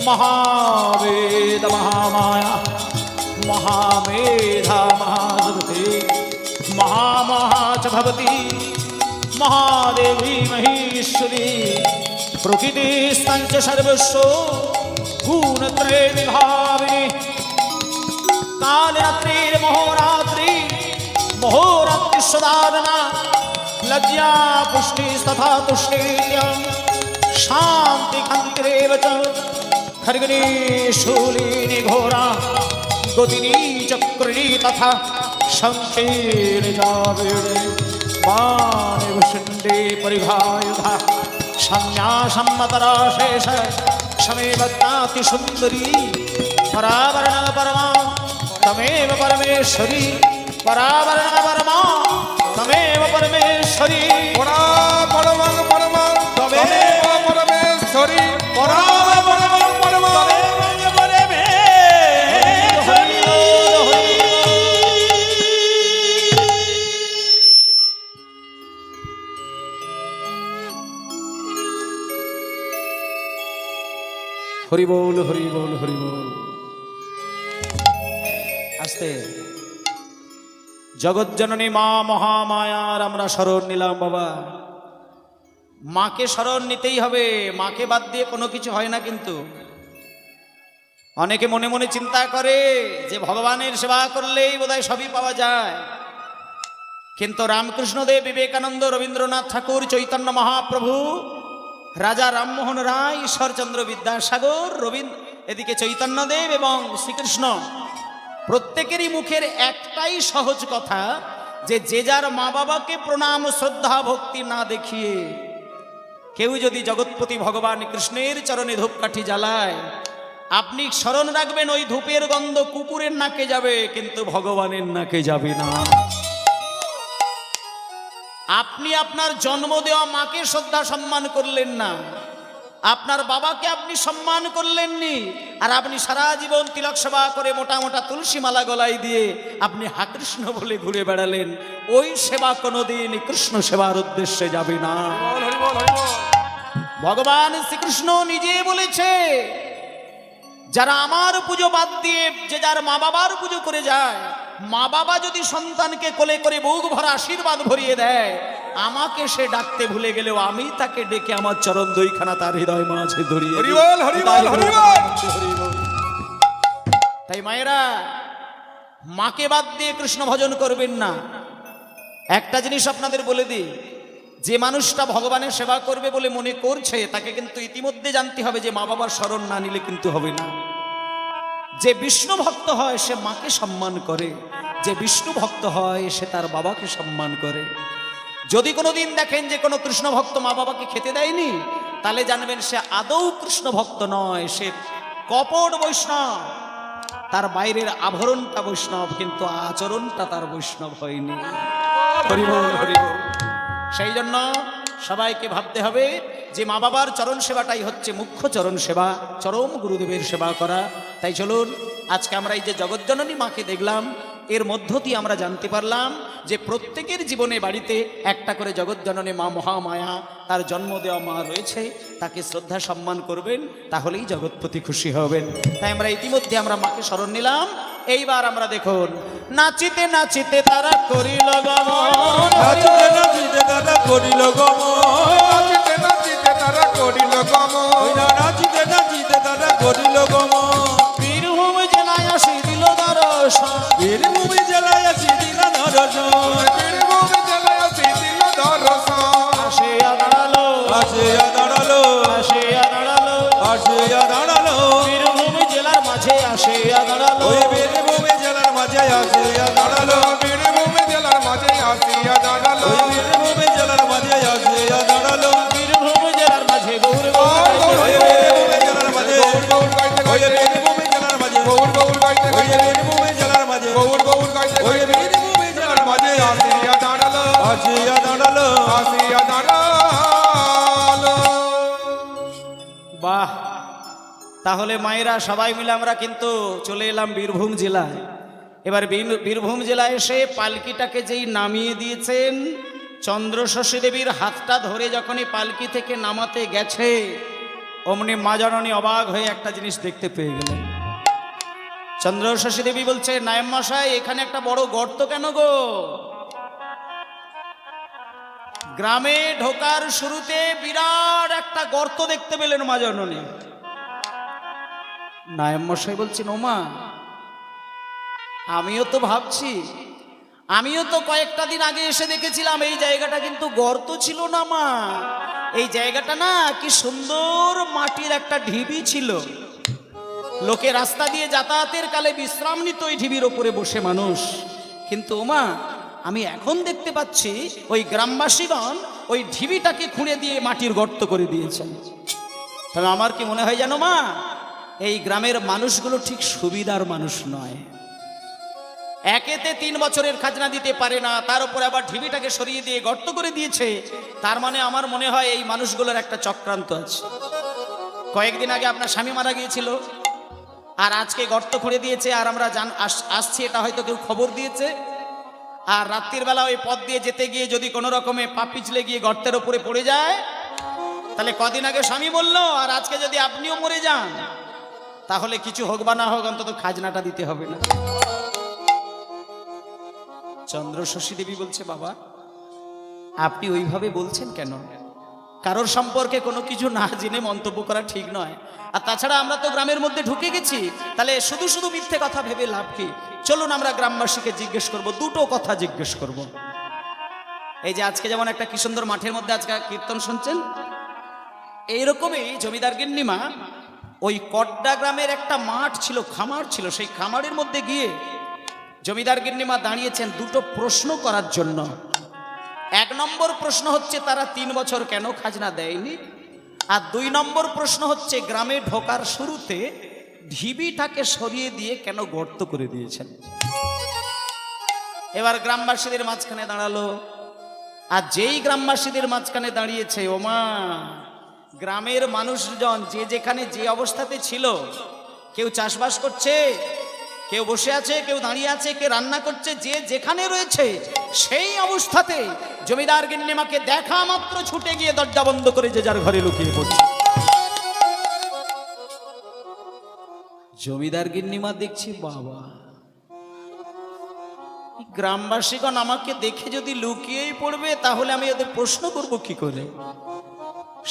महावेद महामाया महामेधा महासुरते महामहा च भवति महादेवी महेश्वरी प्रकृतिस्तञ्च सर्वस्व ভুবনত্রে বিভাবিনী কালরাত্রির মহরাত্রি মহরাত্রি সদাদনা লজ্জা পুষ্টি তথা তুষ্টি শান্তি কান্তিরেব চ খর্গিনী শূলিনী ঘোরা গতিনী চক্রিণী তথা শঙ্খের জাবেড়ে বাণে ভূষণ্ডে পরিভায়ুধা সন্ন্যাসম্মতরা শেষ সমেবত্তাতি সুন্দরী পরাবরণ পরমা তমেব পরমেশ্বরী পরাবরণ পরমা তমেব পরমেশ্বরী পরা পরমা পরমা তমেব পরমেশ্বরী পরা পরমা পরমা হরি বল হরি বল হরি বল। আস্তে জগজ্জননী মা মহামায়ার আমরা শরণ নিলাম বাবা। মাকে শরণ নিতেই হবে, মাকে বাদ দিয়ে কোনো কিছু হয় না। কিন্তু অনেকে মনে মনে চিন্তা করে যে ভগবানের সেবা করলেই বোধহয় সবই পাওয়া যায়। কিন্তু রামকৃষ্ণদেব, বিবেকানন্দ, রবীন্দ্রনাথ ঠাকুর, চৈতন্য মহাপ্রভু, রাজা রামমোহন রায়, ঈশ্বরচন্দ্র বিদ্যাসাগর, এদিকে চৈতন্যদেব এবং শ্রীকৃষ্ণ, প্রত্যেকেরই মুখের একটাই সহজ কথা যে যে যার মা বাবাকে প্রণাম শ্রদ্ধা ভক্তি না দেখিয়ে কেউ যদি জগৎপতি ভগবান কৃষ্ণের চরণে ধূপকাঠি জ্বালায়, আপনি স্মরণ রাখবেন ওই ধূপের গন্ধ কুকুরের নাকে যাবে, কিন্তু ভগবানের নাকে যাবে না। আপনি আপনার জন্ম দেওয়া মাকে শ্রদ্ধা সম্মান করলেন না, আপনার বাবাকে আপনি সম্মান করলেননি, আর আপনি সারা জীবন তিলক সেবা করে মোটা মোটা তুলসী মালা গলায় দিয়ে আপনি হা কৃষ্ণ বলে ঘুরে বেড়ালেন। ওই সেবা কোনোদিন কৃষ্ণ সেবার উদ্দেশ্যে যাবে না। ভগবান শ্রীকৃষ্ণ নিজে বলেছে, যারা আমার পুজো বাদ দিয়ে যে যার মা বাবার পুজো করে যায়, মা বাবা যদি সন্তানকে কোলে করে বুক ভরা আশীর্বাদ ভরিয়ে দেয়, আমাকে সে ডাকতে ভুলে গেলেও আমি তাকে ডেকে আমার চরণ দুইখানা তার হৃদয় মাঝে ধরিয়ে দিই। হরি বল হরি বল হরি বল। তাই মায়েরা, মাকে বাদ দিয়ে কৃষ্ণ ভজন করবেন না। একটা জিনিস আপনাদের বলে দিই, যে মানুষটা ভগবানের সেবা করবে বলে মনে করছে, তাকে কিন্তু ইতিমধ্যে জানতে হবে যে মা বাবার শরণ না নিলে কিন্তু হবে না। যে বিষ্ণু ভক্ত হয় সে মাকে সম্মান করে, যে বিষ্ণু ভক্ত হয় সে তার বাবাকে সম্মান করে। যদি কোনোদিন দেখেন যে কোনো কৃষ্ণ ভক্ত মা বাবাকে খেতে দেয়নি, তাহলে জানবেন সে আদৌ কৃষ্ণ ভক্ত নয়, সে কপট বৈষ্ণব। তার বাইরের আভরণটা বৈষ্ণব, কিন্তু আচরণটা তার বৈষ্ণব হয়নি। হরি বল হরি বল। সেই জন্য সবাইকে ভাবতে হবে যে মা বাবার চরণ সেবাটাই হচ্ছে মুখ্য চরণ সেবা, চরম গুরুদেবের সেবা করা। তাই চলুন, আজকে আমরা এই যে জগজ্জননী মাকে দেখলাম, এর মধ্য দিয়ে আমরা জানতে পারলাম যে প্রত্যেকের জীবনে বাড়িতে একটা করে জগজ্জননী মা মহামায়া, তার জন্ম দেওয়া মা রয়েছে, তাকে শ্রদ্ধা সম্মান করবেন, তাহলেই জগৎপতি খুশি হবেন। তাই আমরা ইতিমধ্যে আমরা মাকে স্মরণ নিলাম। এইবার আমরা দেখুন, নাচিতে নাচিতে তারা করিল গমন, নাচিতে নাচিতে তারা করিল গমন, নাচিতে নাচিতে তারা করিল গমন, নাচিতে নাচিতে তারা করিল গমন। বীরভূম জেলায় আসি দিল দর্শন, বীরভূম জেলায় আসি দিল দর্শন, বীরভূম জেলায় আসি দিল দর্শন। আসিয়া দাঁড়ালো, আসিয়া দাঁড়ালো, আসিয়া দাঁড়ালো, আসিয়া দাঁড়ালো, বীরভূম জেলার মাঝে আসিয়া দাঁড়ালো, ওই বীরভূম জেলার মাঝে আসিয়া দাঁড়ালো, বীরভূম জেলার মাঝে আসিয়া দাঁড়ালো, ওই বীরভূম জেলার মাঝে আসিয়া দাঁড়ালো, বীরভূম জেলার মাঝে গৌর ওই বীরভূম জেলার মাঝে গৌর গাইতে, ওই বীরভূম জেলার মাঝে গৌর গৌর গাইতে, ওই বীরভূম জেলার মাঝে গৌর গৌর গাইতে, ওই বীরভূম জেলার মাঝে আসিয়া দাঁড়ালো, আসিয়া দাঁড়ালো, আসিয়া দাঁড়ালো। বাহ! তাহলে মায়েরা সবাই মিলে আমরা কিন্তু চলে এলাম বীরভূম জেলায়। এবার বীরভূম জেলায় এসে পালকিটাকে যেই নামিয়ে দিয়েছেন, চন্দ্রশশী দেবীর হাতটা ধরে যখনই পালকি থেকে নামাতে গেছে, অমনি মা জননী অবাক হয়ে একটা জিনিস দেখতে পেয়ে গেলেন। চন্দ্রশশী দেবী বলছে, নায়েম মশাই, এখানে একটা বড় গর্ত কেন গো? গ্রামে ঢোকার শুরুতে বিরাট একটা গর্ত দেখতে পেলেন মা জননী। নায়েম মশাই বলছেন, ওমা আমিও তো ভাবছি, আমিও তো কয়েকটা দিন আগে এসে দেখেছিলাম এই জায়গাটা কিন্তু গর্ত ছিল না মা, এই জায়গাটা না কি সুন্দর মাটির একটা ঢিবি ছিল, লোকে রাস্তা দিয়ে যাতায়াতের কালে বিশ্রাম নিত ওই ঢিবির ওপরে বসে মানুষ। কিন্তু ওমা আমি এখন দেখতে পাচ্ছি ওই গ্রামবাসীগণ ওই ঢিবিটাকে খুঁড়ে দিয়ে মাটির গর্ত করে দিয়েছেন। তবে আমার কি মনে হয় জানো মা, এই গ্রামের মানুষগুলো ঠিক সুবিধার মানুষ নয়। একেতে 3 বছরের খাজনা দিতে পারে না, তার উপরে আবার ঢিবিটাকে সরিয়ে দিয়ে গর্ত করে দিয়েছে। তার মানে আমার মনে হয় এই মানুষগুলোর একটা চক্রান্ত আছে। কয়েকদিন আগে আপনার স্বামী মারা গিয়েছিল, আর আজকে গর্ত খুঁড়ে দিয়েছে, আর আমরা আসছি এটা হয়তো কেউ খবর দিয়েছে। আর রাত্রির বেলা ওই পথ দিয়ে যেতে গিয়ে যদি কোনো রকমে পা পিছলে গিয়ে গর্তের ওপরে পড়ে যায়, তাহলে কদিন আগে স্বামী বলল আর আজকে যদি আপনিও মরে যান, তাহলে কিছু হোক বা না হোক অন্তত খাজনাটা দিতে হবে না। চন্দ্রশশী দেবী বলছে, বাবা আপনি ওইভাবে বলছেন কেন? কারোর সম্পর্কে কোনো কিছু না জেনে মন্তব্য করা ঠিক নয়। আর তাছাড়া আমরা তো গ্রামের মধ্যে ঢুকে গেছি, তাহলে শুধু শুধু মিথ্যে কথা ভেবে লাভ কি? চলুন আমরা গ্রামবাসীকে জিজ্ঞেস করব, দুটো কথা জিজ্ঞেস করব। এই যে আজকে যেমন একটা কি সুন্দর মাঠের মধ্যে আজকে কীর্তন শুনছেন, এইরকমই জমিদার গিন্নিমা ওই কড্ডা গ্রামের একটা মাঠ ছিল, খামার ছিল, সেই খামারের মধ্যে গিয়ে জমিদার গিন্নিমা দাঁড়িয়েছেন দুটো প্রশ্ন করার জন্য। 1 নম্বর প্রশ্ন হচ্ছে তারা 3 বছর কেন খাজনা দেয়নি, আর 2 নম্বর প্রশ্ন হচ্ছে গ্রামে ঢোকার শুরুতে ঢিবিটাকে সরিয়ে দিয়ে কেন গর্ত করে দিয়েছেন। এবার গ্রামবাসীদের মাঝখানে দাঁড়ালো, আর যেই গ্রামবাসীদের মাঝখানে দাঁড়িয়েছে, ওমা গ্রামের মানুষজন যে যেখানে যে অবস্থাতে ছিল, কেউ চাষবাস করছে, কেউ বসে আছে, কেউ দাঁড়িয়ে আছে, কেউ রান্না করছে, যে যেখানে রয়েছে সেই অবস্থাতে জমিদার গিন্নিমাকে দেখা মাত্র ছুটে গিয়ে দরজা বন্ধ করে যে যার ঘরে লুকিয়ে পড়ছে। জমিদার গিন্নিমা দেখছি, বাবা গ্রামবাসীগণ আমাকে দেখে যদি লুকিয়েই পড়বে, তাহলে আমি ওদের প্রশ্ন করব কি করে?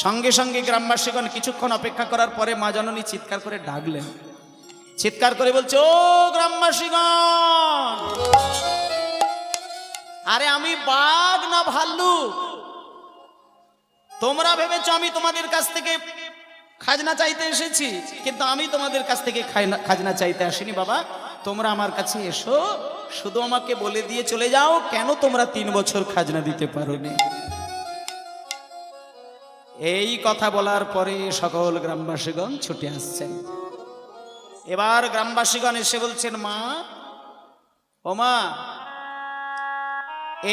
সঙ্গে সঙ্গে গ্রামবাসীগণ কিছুক্ষণ অপেক্ষা করার পরে মা জননী চিৎকার করে ডাকলেন, চিৎকার করে বলছে, ও গ্রামবাসীগণ, আরে আমি বাঘ না ভাল্লুক? তোমরা ভেবেছো আমি তোমাদের কাছ থেকে খাজনা চাইতে এসেছি, কিন্তু আমি তোমাদের কাছ থেকে খাজনা চাইতে আসিনি বাবা। তোমরা আমার কাছে এসো, শুধু আমাকে বলে দিয়ে চলে যাও কেন তোমরা 3 বছর খাজনা দিতে পারোনি। এই কথা বলার পরে সকল গ্রামবাসীগণ ছুটে আসছেন। এবার গ্রামবাসীগণ এসে বলছেন, মা ও মা,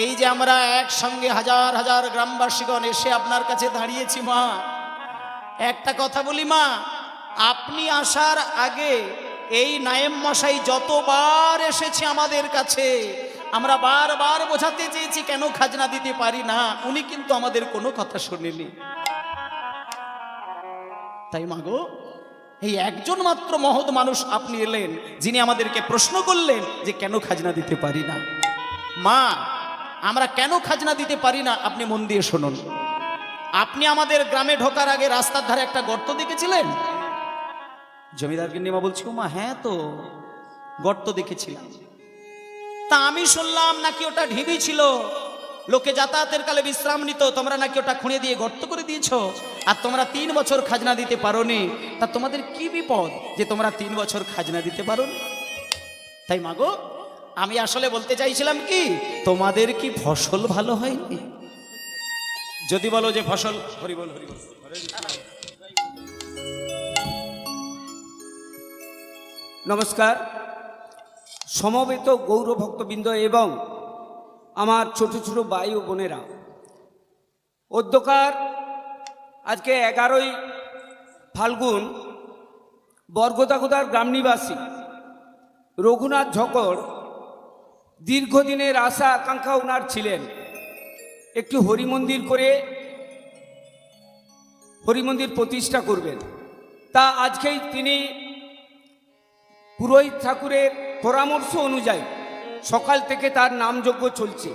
এই যে আমরা একসঙ্গে হাজার হাজার গ্রামবাসীগণ এসে আপনার কাছে দাঁড়িয়েছি, মা একটা কথা বলি মা, আপনি আসার আগে এই নায়েম মশাই যতবার এসেছে আমাদের কাছে, আমরা বারবার বোঝাতে চেয়েছি কেন খাজনা দিতে পারি না, উনি কিন্তু আমাদের কোনো কথা শুনেনি। তাই মাগো, এই একজন মাত্র মহৎ মানুষ আপনি এলেন, যিনি আমাদেরকে প্রশ্ন করলেন যে কেন খাজনা দিতে পারি না। মা, আমরা কেন খাজনা দিতে পারি না আপনি মন দিয়ে শুনুন। আপনি আমাদের গ্রামে ঢোকার আগে রাস্তার ধারে একটা গর্ত দেখেছিলেন? জমিদার গিন্নিমা বলছি, ও মা হ্যাঁ তো, গর্ত দেখেছিলাম। তা আমি শুনলাম নাকি ওটা ঢিবি ছিল, লোকে যাতায়াতের কালে বিশ্রাম নিত, তোমরা নাকি ওটা খুঁড়ে দিয়ে গর্ত করে দিয়েছো, আর তোমরা 3 বছর খাজনা দিতে পারোনি। তা তোমাদের কি বিপদ যে তোমরা 3 বছর খাজনা দিতে পারোনি? তাই মাগো, আমি আসলে বলতে চাইছিলাম কি, তোমাদের কি ফসল ভালো হয়নি? যদি বলো যে ফসল, হরি বল হরি বল। নমস্কার, সমবেত গৌর ভক্তবৃন্দ এবং আমার ছোট ছোট ভাই ও বোনেরা, অধ্যকার আজকে 11ই ফাল্গুন বর্গদাগুদার গ্রাম নিবাসী রঘুনাথ ঝকর দীর্ঘদিনের আশা আকাঙ্ক্ষা ওনার ছিলেন একটি হরিমন্দির করে হরিমন্দির প্রতিষ্ঠা করবেন। তা আজকেই তিনি পুরোহিত ঠাকুরের পরামর্শ অনুযায়ী সকাল থেকে তার নামযজ্ঞ চলছে।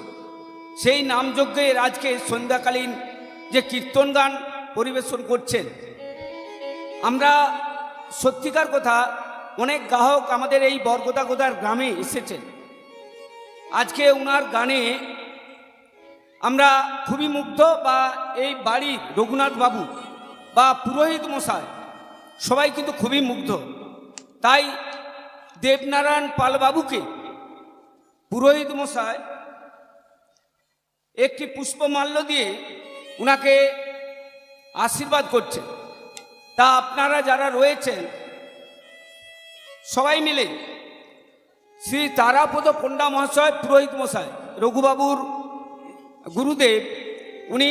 সেই নামযজ্ঞের আজকে সন্ধ্যাকালীন যে কীর্তন গান পরিবেশন করছেন, আমরা সত্যিকার কথা, অনেক গ্রাহক আমাদের এই বরগোদা গোদার গ্রামে এসেছেন। আজকে ওনার গানে আমরা খুবই মুগ্ধ, বা এই বাড়ির রঘুনাথ বাবু বা পুরোহিত মশাই সবাই কিন্তু খুবই মুগ্ধ। তাই দেবনারায়ণ পালবাবুকে পুরোহিত মশাই একটি পুষ্পমাল্য দিয়ে উনাকে আশীর্বাদ করছেন। তা আপনারা যারা রয়েছেন সবাই মিলে শ্রী তারাপদ পণ্ডা মহাশয়, পুরোহিত মশাই, রঘুবাবুর গুরুদেব, উনি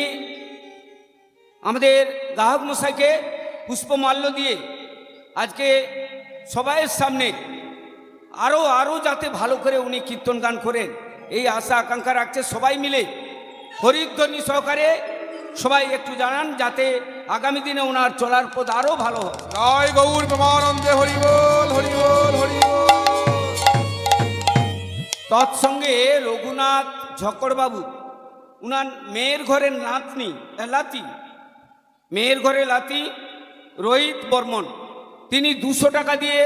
আমাদের গ্রাহক মশাইকে পুষ্পমাল্য দিয়ে আজকে সবাইয়ের সামনে আরও যাতে ভালো করে উনি কীর্তন গান করেন এই আশা আকাঙ্ক্ষা রাখছে। সবাই মিলে হরিধ্বনি সহকারে সবাই একটু জানান, যাতে আগামী দিনে ওনার চলার পথ আরও ভালো হয়। জয় গৌর প্রেমানন্দে হরি বল, হরি বল, হরি বল। তৎসঙ্গে রঘুনাথ ঝকড়বাবু, উনার মেয়ের ঘরের লাতি, মেয়ের ঘরে লাতি রোহিত বর্মন, তিনি 200 টাকা দিয়ে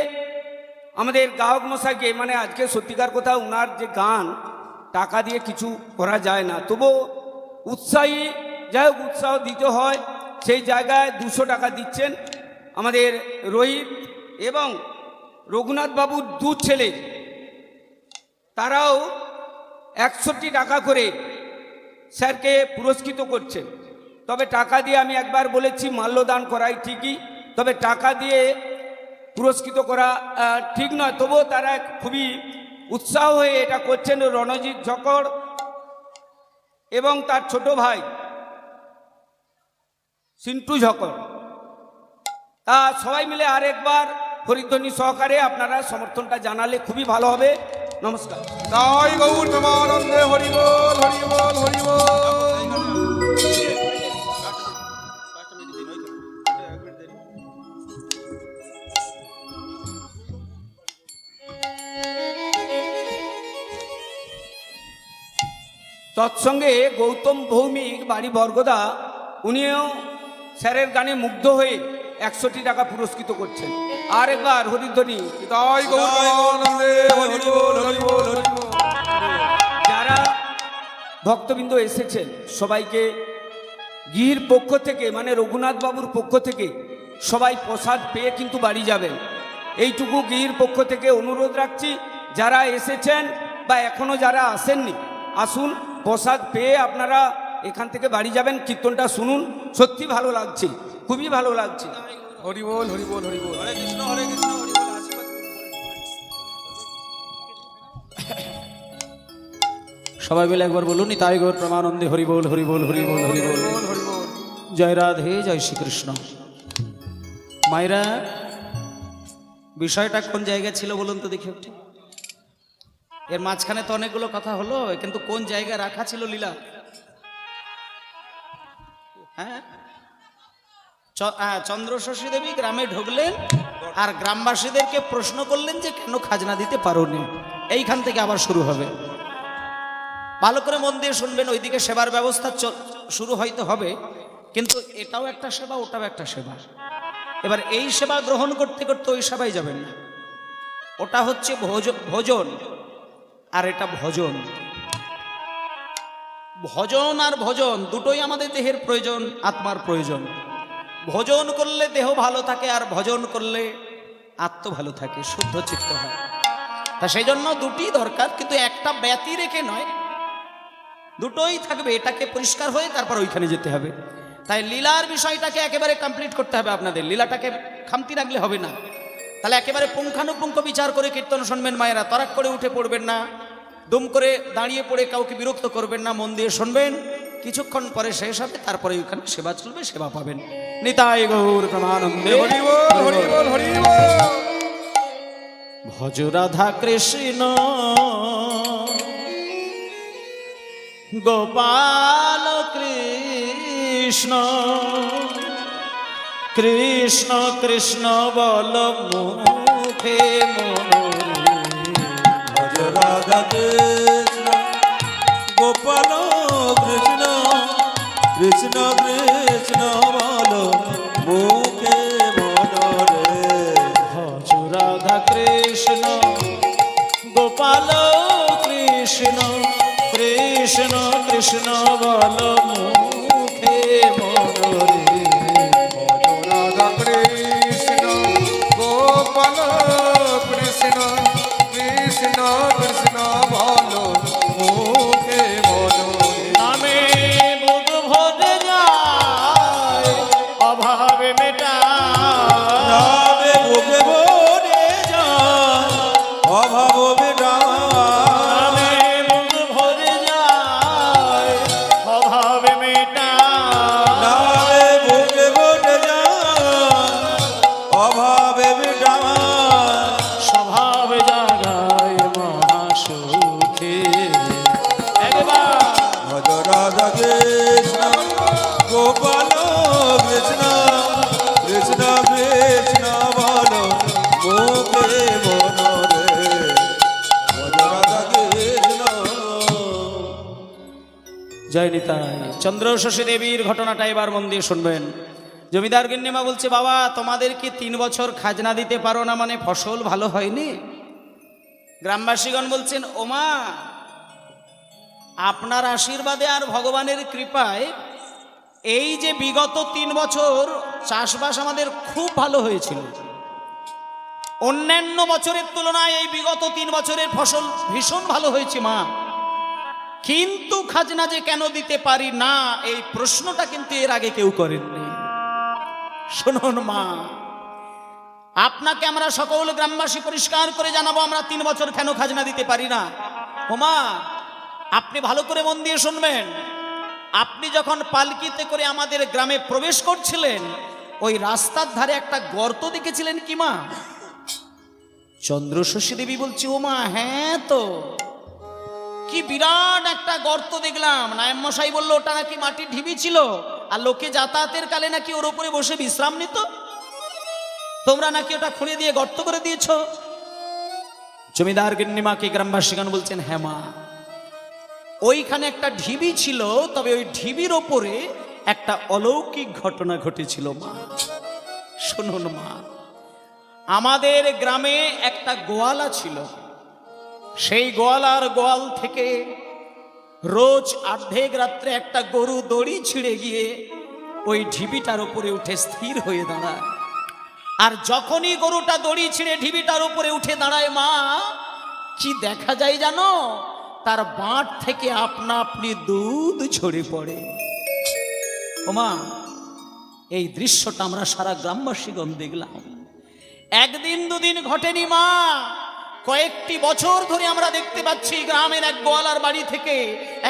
আমাদের গ্রাহক মশাইকে, মানে আজকে সত্যিকার কথা উনার যে গান টাকা দিয়ে কিছু করা যায় না, তবু উৎসাহী, যাই হোক উৎসাহ দিতে হয়, সেই জায়গায় 200 টাকা দিচ্ছেন আমাদের রোহিত এবং রঘুনাথ বাবুর 2 ছেলে, তারাও 61 টাকা করে স্যারকে পুরস্কৃত করছেন। তবে টাকা দিয়ে, আমি একবার বলেছি মাল্যদান করাই ঠিকই, তবে টাকা দিয়ে পুরস্কৃত করা ঠিক নয়, তবুও তারা খুবই উৎসাহ হয়ে এটা করছেন। রণজিৎ ঝকড় এবং তার ছোট ভাই সিন্টু ঝকড়, তা সবাই মিলে আরেকবার হরিধ্বনি সহকারে আপনারা সমর্থনটা জানালে খুবই ভালো হবে। নমস্কার। জয় গৌর প্রেমানন্দে হরি বল, হরি বল, হরি বল। তৎসঙ্গে গৌতম ভৌমিক, বাড়ি বরগোদা, উনিও স্যারের গানে মুগ্ধ হয়ে 61 টাকা পুরস্কৃত করছেন। আর একবার হরিধ্বনি। জয় গৌর প্রেমানন্দে হরি বল, হরি বল, হরি বল। যারা ভক্তবৃন্দ এসেছেন সবাইকে গৃহীর পক্ষ থেকে, মানে রঘুনাথ বাবুর পক্ষ থেকে সবাই প্রসাদ পেয়ে কিন্তু বাড়ি যাবেন, এইটুকু গৃহীর পক্ষ থেকে অনুরোধ রাখছি। যারা এসেছেন বা এখনো যারা আসেননি, আসুন, প্রসাদ পেয়ে আপনারা এখান থেকে বাড়ি যাবেন। কীর্তনটা শুনুন, সত্যি ভালো লাগছে, খুবই ভালো লাগছে। হরি বল, হরি বল, হরি বল। হরে কৃষ্ণ, হরে কৃষ্ণ, হরি বল। আশীর্বাদ সবাই মিলে একবার বলুন, তাই গৌর প্রেমানন্দে হরি বল, হরি বল, হরি বল, হরি বল, হরি বল। জয় রাধে, জয় শ্রীকৃষ্ণ। মায়েরা, বিষয়টা কোন জায়গায় ছিল বলুন তো দেখি একটু। এর মাঝখানে তো অনেকগুলো কথা হলো, কিন্তু কোন জায়গায় রাখা ছিল লীলা? হ্যাঁ, চন্দ্রশশী দেবী গ্রামে ঢুকলেন আর গ্রামবাসীদেরকে প্রশ্ন করলেন যে কেন খাজনা দিতে পারোনি। এইখান থেকে আবার শুরু হবে, ভালো করে মন দিয়ে শুনবেন। ওইদিকে সেবার ব্যবস্থা শুরু হয়তো হবে, কিন্তু এটাও একটা সেবা, ওটাও একটা সেবা। এবার এই সেবা গ্রহণ করতে করতে ওই সেবাই যাবেন না। ওটা হচ্ছে ভোজন আর এটা ভজন। ভজন আর ভজন দুটোই আমাদের দেহের প্রয়োজন, আত্মার প্রয়োজন। ভজন করলে দেহ ভালো থাকে, আর ভজন করলে আত্ম ভালো থাকে, শুদ্ধ চিত্ত হয়। তা সেই জন্য দুটি দরকার, কিন্তু একটা ব্যতি রেখে নয়, দুটোই থাকবে। এটাকে পরিষ্কার হয়ে তারপর ওইখানে যেতে হবে। তাই লীলার বিষয়টাকে একেবারে কমপ্লিট করতে হবে আপনাদের, লীলাটাকে খামতি রাখলে হবে না। তাহলে একেবারে পুঙ্খানুপুঙ্খ বিচার করে কীর্তন শুনবেন মায়েরা, তরাক করে উঠে পড়বেন না, দুম করে দাঁড়িয়ে পড়ে কাউকে বিরক্ত করবেন না, মন দিয়ে শুনবেন। কিছুক্ষণ পরে শেষ হবে, তারপরে ওইখানে সেবা চলবে, সেবা পাবেন। নিতাই গৌর প্রেমানন্দে হরি বল, হরি বল, হরি বল। ভজ রাধা কৃষ্ণ গোপাল কৃষ্ণ, কৃষ্ণ কৃষ্ণ বল মুখে মনোরে। ভজ রাধা কৃষ্ণ গোপাল কৃষ্ণ, কৃষ্ণ কৃষ্ণ বল মুখে মনরে। কৃষ্ণ কৃষ্ণ বল মুখে মনরে। রাধা কৃষ্ণ গোপাল কৃষ্ণ কৃষ্ণ কৃষ্ণ বলো মুখে বলো নামে বুধ ভরে যায় অভাবে মেটা। নামে বুকে ভরে যায় অভাব বেটা। নামে বুধ ভরে যায় অভাবে মেটা। নামে বুকে ভরে যায় অভাবে বেটা। স্বভাব জাগায় মহাসুখে। একবার ভজ রাধা কৃষ্ণ গোপাল কৃষ্ণ কৃষ্ণ কৃষ্ণ বলো মুখে মনরে। ভজ রাধা কৃষ্ণ। জয় নিতাই। চন্দ্রশশী দেবীর ঘটনাটা এবার মন দিয়ে শুনবেন। জমিদার গিন্নিমা বলছে, বাবা তোমাদের কি 3 বছর খাজনা দিতে পারো না, মানে ফসল ভালো হয়নি? গ্রামবাসীগণ বলছেন, ওমা আপনার আশীর্বাদে আর ভগবানের কৃপায় এই যে বিগত 3 বছর চাষবাস আমাদের খুব ভালো হয়েছিল। অন্যান্য বছরের তুলনায় এই বিগত 3 বছরের ফসল ভীষণ ভালো হয়েছে মা, কিন্তু খাজনা যে কেন দিতে পারি না এই প্রশ্নটা কিন্তু এর আগে কেউ করেননি। শুনুন মা, আপনাকে আমরা সকল গ্রামবাসী পরিষ্কার করে জানাবো আমরা 3 বছর কেন খাজনা দিতে পারি না। ওমা আপনি ভালো করে মন দিয়ে শুনবেন। আপনি যখন পালকিতে করে আমাদের গ্রামে প্রবেশ করছিলেন ওই রাস্তার ধারে একটা গর্ত দেখেছিলেন কি মা? চন্দ্রশশী দেবী বলছি, ওমা হ্যাঁ তো, কি বিরাট একটা গর্ত দেখলাম। নায়েব মশাই বললো ওটা নাকি মাটির ঢিবি ছিল, আর লোকে যাতায়াতের কালে নাকি ওর উপরে বসে বিশ্রাম নিত। তোমরা নাকি ওটা খুঁড়ে দিয়ে গর্ত করে দিয়েছ। জমিদার গিন্নিমাকে গ্রামবাসীগণ বলছেন, হ্যাঁ মা ওইখানে একটা ঢিবি ছিল, তবে ওই ঢিবির ওপরে একটা অলৌকিক ঘটনা ঘটেছিল মা। শুনুন মা, আমাদের গ্রামে একটা গোয়ালা ছিল। সেই গোয়ালার গোয়াল থেকে রোজ অর্ধেক রাত্রে একটা গরু দড়ি ছিঁড়ে গিয়ে ওই ঢিবিটার উপরে উঠে স্থির হয়ে দাঁড়ায়। আর যখনই গরুটা দড়ি ছিঁড়ে ঢিবিটার উপরে উঠে দাঁড়ায় মা, কি দেখা যায় জানো? তার বাঁট থেকে আপনা আপনি দুধ ঝরে পড়ে। ওমা এই দৃশ্যটা আমরা সারা গ্রামবাসীগণ দেখলাম। একদিন দুদিন ঘটেনি মা, কয়েকটি বছর ধরে আমরা দেখতে পাচ্ছি গ্রামের এক গোয়ালার বাড়ি থেকে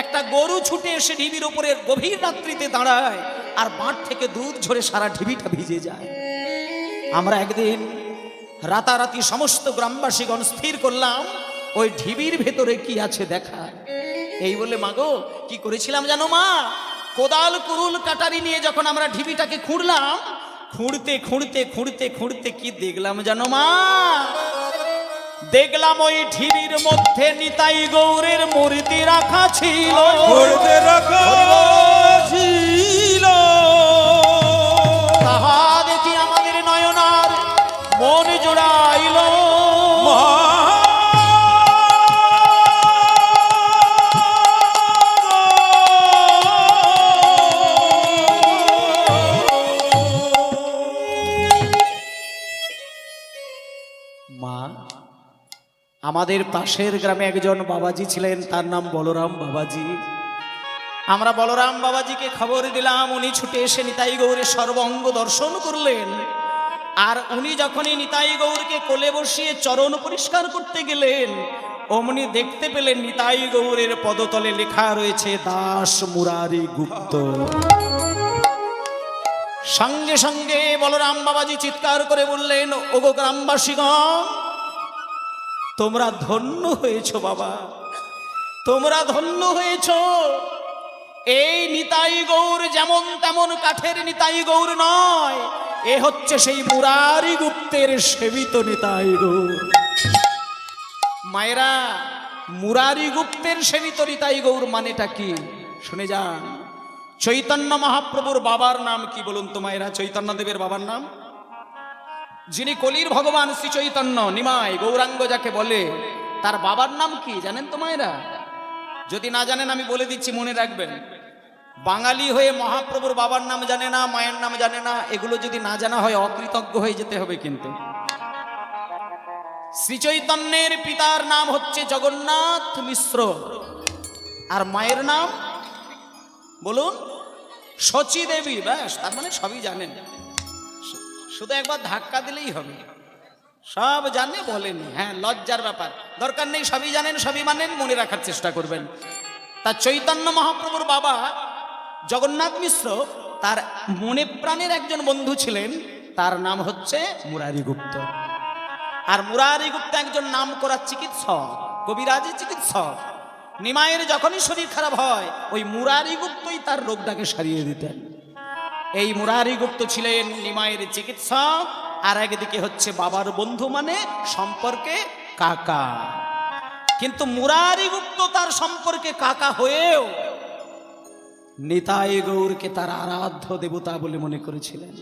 একটা গরু ছুটে এসে ঢিবির উপরে গভীর রাত্রিতে দাঁড়ায়, আর বাঁট থেকে দুধ ঝরে সারা ঢিবিটা ভিজে যায়। আমরা একদিন রাতারাতি সমস্ত গ্রামবাসীগণ স্থির করলাম ওই ঢিবির ভেতরে কি আছে দেখা। এই বলে মাগো কি করেছিলাম জানো মা? কোদাল কুরুল কাটারি নিয়ে যখন আমরা ঢিবিটাকে খুঁড়লাম, খুঁড়তে খুঁড়তে খুঁড়তে খুঁড়তে কি দেখলাম জানো মা? দেখলাম ওই ঢিবির মধ্যে নিতাই গৌরের মূর্তি রাখা ছিল। করতে রাখা ছিল। তাহা দেখি আমাদের নয়নার মন জোড়াইল। মা আমাদের পাশের গ্রামে একজন বাবাজি ছিলেন, তার নাম বলরাম বাবাজি। আমরা বলরাম বাবাজিকে খবর দিলাম, উনি ছুটে এসে নিতাই গৌরের সর্বঙ্গ দর্শন করলেন। আর উনি যখনই নিতাই গৌরকে কোলে বসিয়ে চরণ পরিষ্কার করতে গেলেন, অমনি দেখতে পেলেন নিতাই গৌরের পদতলে লেখা রয়েছে দাস মুরারি গুপ্ত। সঙ্গে সঙ্গে বলরাম বাবাজি চিৎকার করে বললেন, ওগো গ্রামবাসীগণ তোমরা ধন্য হয়েছো বাবা, তোমরা ধন্য হয়েছো। এই নিতাই গৌর যেমন তেমন কাঠের নিতাই গৌর নয়, এ হচ্ছে সেই মুরারি গুপ্তের সেবিত নিতাই গৌর। মায়েরা, মুরারি গুপ্তের সেবিত নিতাই গৌর মানেটা কি শুনে যান। চৈতন্য মহাপ্রভুর বাবার নাম কি বলুন তো মায়েরা? চৈতন্য দেবের বাবার নাম, যিনি কলির ভগবান শ্রী চৈতন্য নিমাই গৌরাঙ্গ যাকে বলে, তার বাবার নাম কি জানেন তো মায়েরা? যদি না জানেন আমি বলে দিচ্ছি, মনে রাখবেন। বাঙালি হয়ে মহাপ্রভুর বাবার নাম জানে না, মায়ের নাম জানে না, এগুলো যদি না জানা হয় অকৃতজ্ঞ হয়ে যেতে হবে। কিন্তু শ্রী চৈতন্যের পিতার নাম হচ্ছে জগন্নাথ মিশ্র, আর মায়ের নাম বলুন শচী দেবী। ব্যাস, তার মানে সবই জানেন, শুধু একবার ধাক্কা দিলেই হবে। সব জানে বলেনি, হ্যাঁ লজ্জার ব্যাপার, দরকার নেই, সবই জানেন সবই মানেন, মনে রাখার চেষ্টা করবেন। তা চৈতন্য মহাপ্রভুর বাবা জগন্নাথ মিশ্র, তার মনে প্রাণের একজন বন্ধু ছিলেন, তার নাম হচ্ছে মুরারি গুপ্ত। আর মুরারি গুপ্ত একজন নাম করা চিকিৎসক, কবিরাজি চিকিৎসক। নিমাইয়ের যখনই শরীর খারাপ হয় ওই মুরারি গুপ্তই তার রোগটাকে সারিয়ে দিতেন। এই মুরারি গুপ্ত ছিলেন নিমাইয়ের চিকিৎসক, আর একদিকে হচ্ছে বাবার বন্ধু, মানে সম্পর্কে কাকা। কিন্তু মুরারি গুপ্ত তার সম্পর্কে কাকা হয়েও নিতাই গৌরকে তার আরাধ্য দেবতা বলে মনে করেছিলেন।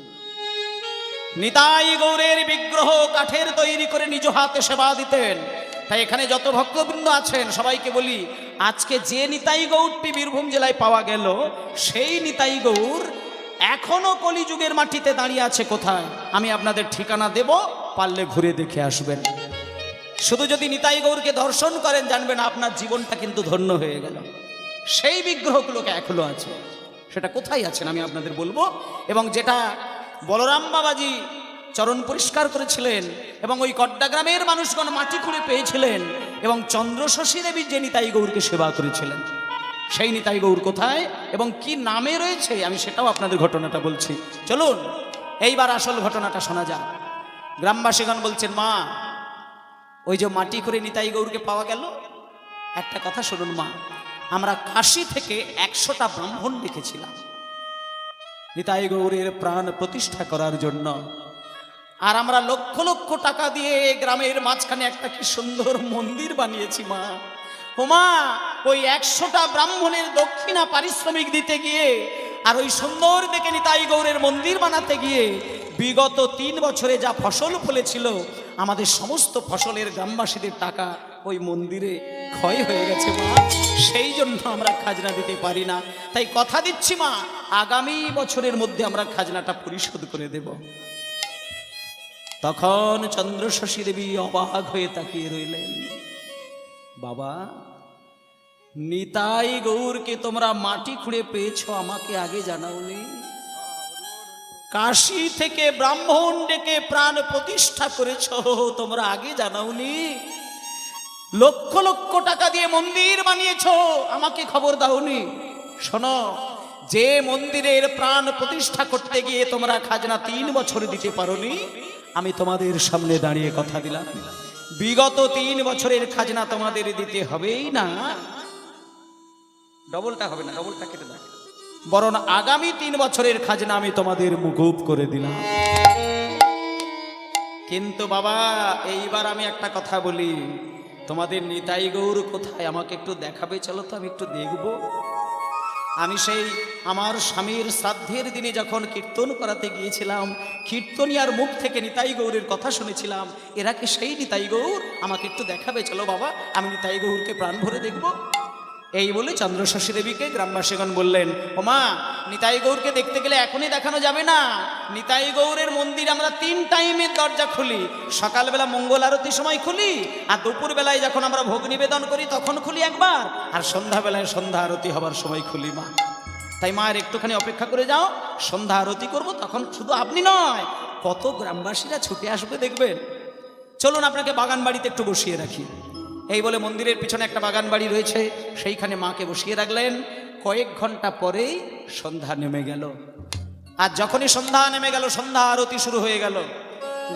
নিতাই গৌরের বিগ্রহ কাঠের তৈরি করে নিজ হাতে সেবা দিতেন। তাই এখানে যত ভক্তবৃন্দ আছেন সবাইকে বলি, আজকে যে নিতাই গৌরটি বীরভূম জেলায় পাওয়া গেল, সেই নিতাই গৌর এখনো কলিযুগের মাটিতে দাঁড়িয়ে আছে। কোথায় আমি আপনাদের ঠিকানা দেব, পারলে ঘুরে দেখে আসবেন। শুধু যদি নিতাই গৌরকে দর্শন করেন, জানবেন আপনার জীবনটা কিন্তু ধন্য হয়ে গেল। সেই বিগ্রহগুলোকে এখনো আছে, সেটা কোথায় আছেন আমি আপনাদের বলবো। এবং যেটা বলরাম বাবাজি চরণ পরিষ্কার করেছিলেন, এবং ওই কড্ডা গ্রামের মানুষগণ মাটি খুঁড়ে পেয়েছিলেন, এবং চন্দ্রশশী দেবী যে নিতাই গৌরকে সেবা করেছিলেন, সেই নিতাই গৌর কোথায় এবং কি নামে রয়েছে, আমি সেটাও আপনাদের ঘটনাটা বলছি। চলুন এইবার আসল ঘটনাটা শোনা যাক। গ্রামবাসীগণ বলছেন, মা ওই যে মাটি করে নিতাই গৌরকে পাওয়া গেল, একটা কথা শুনুন মা, আমরা কাশী থেকে 100টা ব্রাহ্মণ লিখেছিলাম নিতাই গৌরের প্রাণ প্রতিষ্ঠা করার জন্য। আর আমরা লক্ষ লক্ষ টাকা দিয়ে গ্রামের মাঝখানে একটা কি সুন্দর মন্দির বানিয়েছি মা। ওমা, ওই 100টা ব্রাহ্মণের দক্ষিণা পারিশ্রমিক দিতে গিয়ে আর ওই সুন্দর দেখে নিতাই গৌরের মন্দির বানাতে গিয়ে বিগত 3 বছরে যা ফসল ফলেছিল, আমাদের সমস্ত ফসলের গ্রামবাসীদের টাকা ওই মন্দিরে ক্ষয় হয়ে গেছে মা। সেই জন্য আমরা খাজনা দিতে পারি না। তাই কথা দিচ্ছি মা, আগামী বছরের মধ্যে আমরা খাজনাটা পরিশোধ করে দেব। তখন চন্দ্রশশী দেবী অবাক হয়ে তাকিয়ে রইলেন। বাবা, নিতাই গৌরকে তোমরা মাটি খুঁড়ে পেয়েছো, আমাকে আগে জানাওনি? কাশী থেকে ব্রাহ্মণ ডেকে প্রাণ প্রতিষ্ঠা করেছো, তোমরা আগে জানাওনি? লক্ষ লক্ষ টাকা দিয়ে মন্দির বানিয়েছো, আমাকে খবর দাওনি? শোনো, যে মন্দিরের প্রাণ প্রতিষ্ঠা করতে গিয়ে তোমরা খাজনা 3 বছর দিতে পারোনি, আমি তোমাদের সামনে দাঁড়িয়ে কথা দিলাম, বিগত 3 বছরের খাজনা তোমাদের দিতে হবেই না। ডবলটা হবে না, ডবলটা কেটে দাও, বরং আগামী 3 বছরের খাজনা আমি তোমাদের মুকুব করে দিলাম। কিন্তু বাবা, এইবার আমি একটা কথা বলি, তোমাদের নিতাই গৌর কোথায় আমাকে একটু দেখাবে, চলো তো আমি একটু দেখব। আমি সেই আমার স্বামীর শ্রাদ্ধের দিনে যখন কীর্তন করাতে গিয়েছিলাম, কীর্তনিয়ার মুখ থেকে নিতাই গৌরের কথা শুনেছিলাম, এরা কি সেই নিতাই গৌর? আমাকে একটু দেখাবে, চলো বাবা, আমি নিতাই গৌরকে প্রাণ ভরে দেখব। এই বলে চন্দ্রশশী দেবীকে গ্রামবাসীগণ বললেন, ওমা, নিতাই গৌরকে দেখতে গেলে এখনই দেখানো যাবে না। নিতাই গৌরের মন্দির আমরা 3 টাইমের দরজা খুলি, সকালবেলা মঙ্গল আরতির সময় খুলি, আর দুপুরবেলায় যখন আমরা ভোগ নিবেদন করি তখন খুলি একবার, আর সন্ধ্যাবেলায় সন্ধ্যা আরতি হবার সময় খুলি মা। তাই মায়ের একটুখানি অপেক্ষা করে যাও, সন্ধ্যা আরতি করব, তখন শুধু আপনি নয় কত গ্রামবাসীরা ছুটে আসবে দেখবেন। চলুন আপনাকে বাগান বাড়িতে একটু বসিয়ে রাখি। এই বলে মন্দিরের পিছনে একটা বাগান বাড়ি রয়েছে, সেইখানে মাকে বসিয়ে রাখলেন। কয়েক ঘন্টা পরেই সন্ধ্যা নেমে গেল। আর যখনই সন্ধ্যা নেমে গেল, সন্ধ্যা আরতি শুরু হয়ে গেল।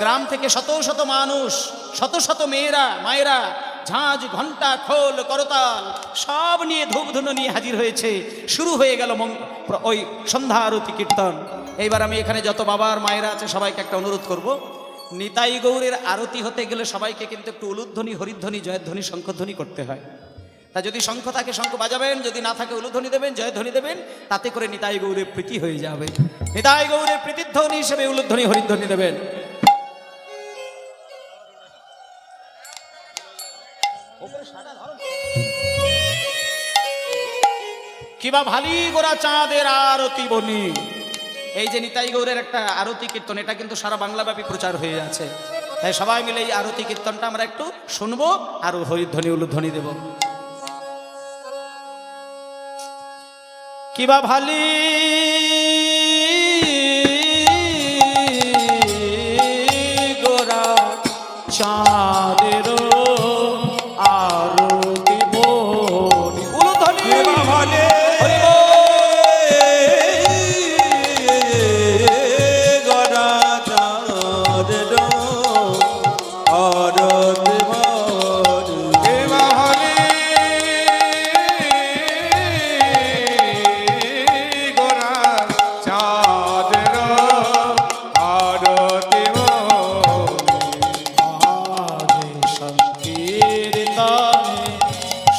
গ্রাম থেকে শত শত মানুষ, শত শত মায়েরা ঝাঁঝ, ঘন্টা, খোল, করতাল সব নিয়ে ধূপধুনো নিয়ে হাজির হয়েছে। শুরু হয়ে গেল ওই সন্ধ্যা আরতি কীর্তন। এইবার আমি এখানে যত বাবার মায়েরা আছে সবাইকে একটা অনুরোধ করব, নিতাই গৌরের আরতি হতে গেলে সবাইকে কিন্তু একটু উলুধ্বনি, হরিধ্বনি, জয়ধ্বনি, শঙ্খধ্বনি করতে হয়। তা যদি শঙ্খ থাকে শঙ্খ বাজাবেন, যদি না থাকে উলুধ্বনি দেবেন, জয়ধ্বনি দেবেন, তাতে করে নিতাই গৌরের প্রীতি হয়ে যাবে। নিতাই গৌরের প্রীতিধ্বনি হিসেবে উলুধ্বনি, হরিধ্বনি দেবেন। কিবা ভালি গোরা চাঁদের আরতি বনি। এই যে নিতাই গৌরের একটা আরতি কীর্তন, এটা কিন্তু সারা বাংলাব্যাপী প্রচার হয়ে আছে। তাই সবাই মিলে এই আরতি কীর্তনটা আমরা একটু শুনবো আর হরিধ্বনি উলুধ্বনি দেব। কিবা ভালি গোরা চাঁদের আরতি বনি। উলুধ্বনি কেবা ভালে হরি বল। গড়া চাঁদের আরতি বনি। কেবা হলে গোরা চাঁদের আরতি আজে সংকীর্তনে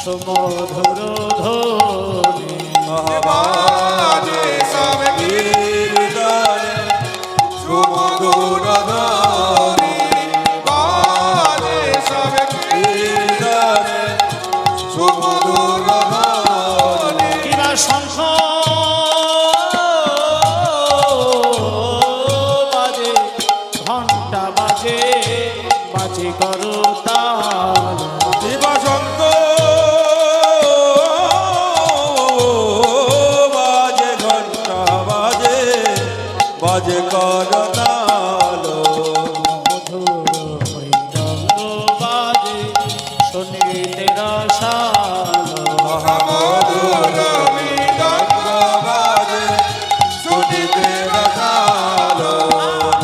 সুমধুর ধ্বনি। বাজে সব কীর্তনে সুমধুর ধ্বনি। বাজে সব কীর্তনে সুমধুর ধ্বনি। কিবা শঙ্খ বাজে, ঘণ্টা বাজে, বাজে করতাল। শিবশঙ্ক বাজে ঘণ্টা বাজে, বাজে করতাল। মধুর মৃদঙ্গ বাজে, সঙ্গীতে রসাল। মধুর মৃদঙ্গ বাজে শুনিতে রসাল।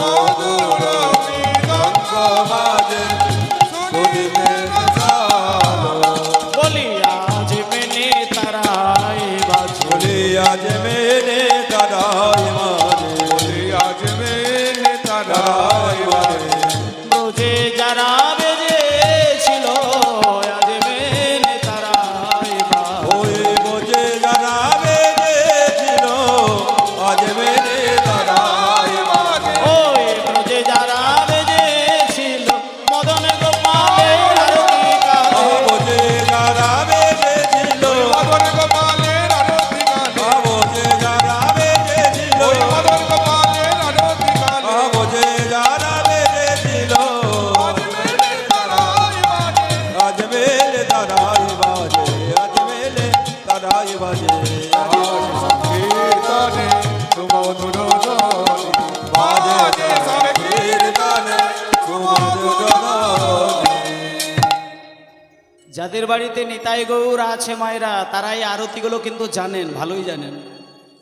মধুর মৃদঙ্গ বাজে শুনিতে রসাল। বলি আজ মেনে তারাই বাজে, বলি আজ মেরে দাঁড়াই মাঝে, আজ মেনে তারা দাঁড়াই মাঝে। রোজে যারা বেজেছিল আজ মেনে তারাই বাজে। ওই বোঝে যারা বেজেছিল আজ মেরে দাঁড়াই মাঝে। ওই রোজে যারা বেজেছিল মদন গোপালের আরতি কালে। বোঝে যারা বেজেছিল, মদন গোপালের আরতি গানে বোঝে যারা বেজেছিল, ওই মদন গোপালের আরতি গানে বোঝে যারা বেজেছিল আজ মেনে তারাই বাজে আজ মেরে দাঁড়াই বাজে, আজ মেরে দাঁড়াই বাজে। কীর্তনে সুমধুর ধ্বনি বাজে সব কীর্তনে সুমধুর ধ্বনি। যাদের বাড়িতে নিতাই গৌর আছে মায়েরা, তারা এই আরতিগুলো কিন্তু জানেন, ভালোই জানেন।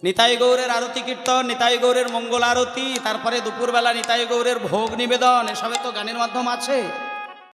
নিতাই গৌরের আরতি কীর্তন, নিতাই গৌরের মঙ্গল আরতি, তারপরে দুপুরবেলা নিতাই গৌরের ভোগ নিবেদন, এসবে তো গানের মাধ্যম আছে।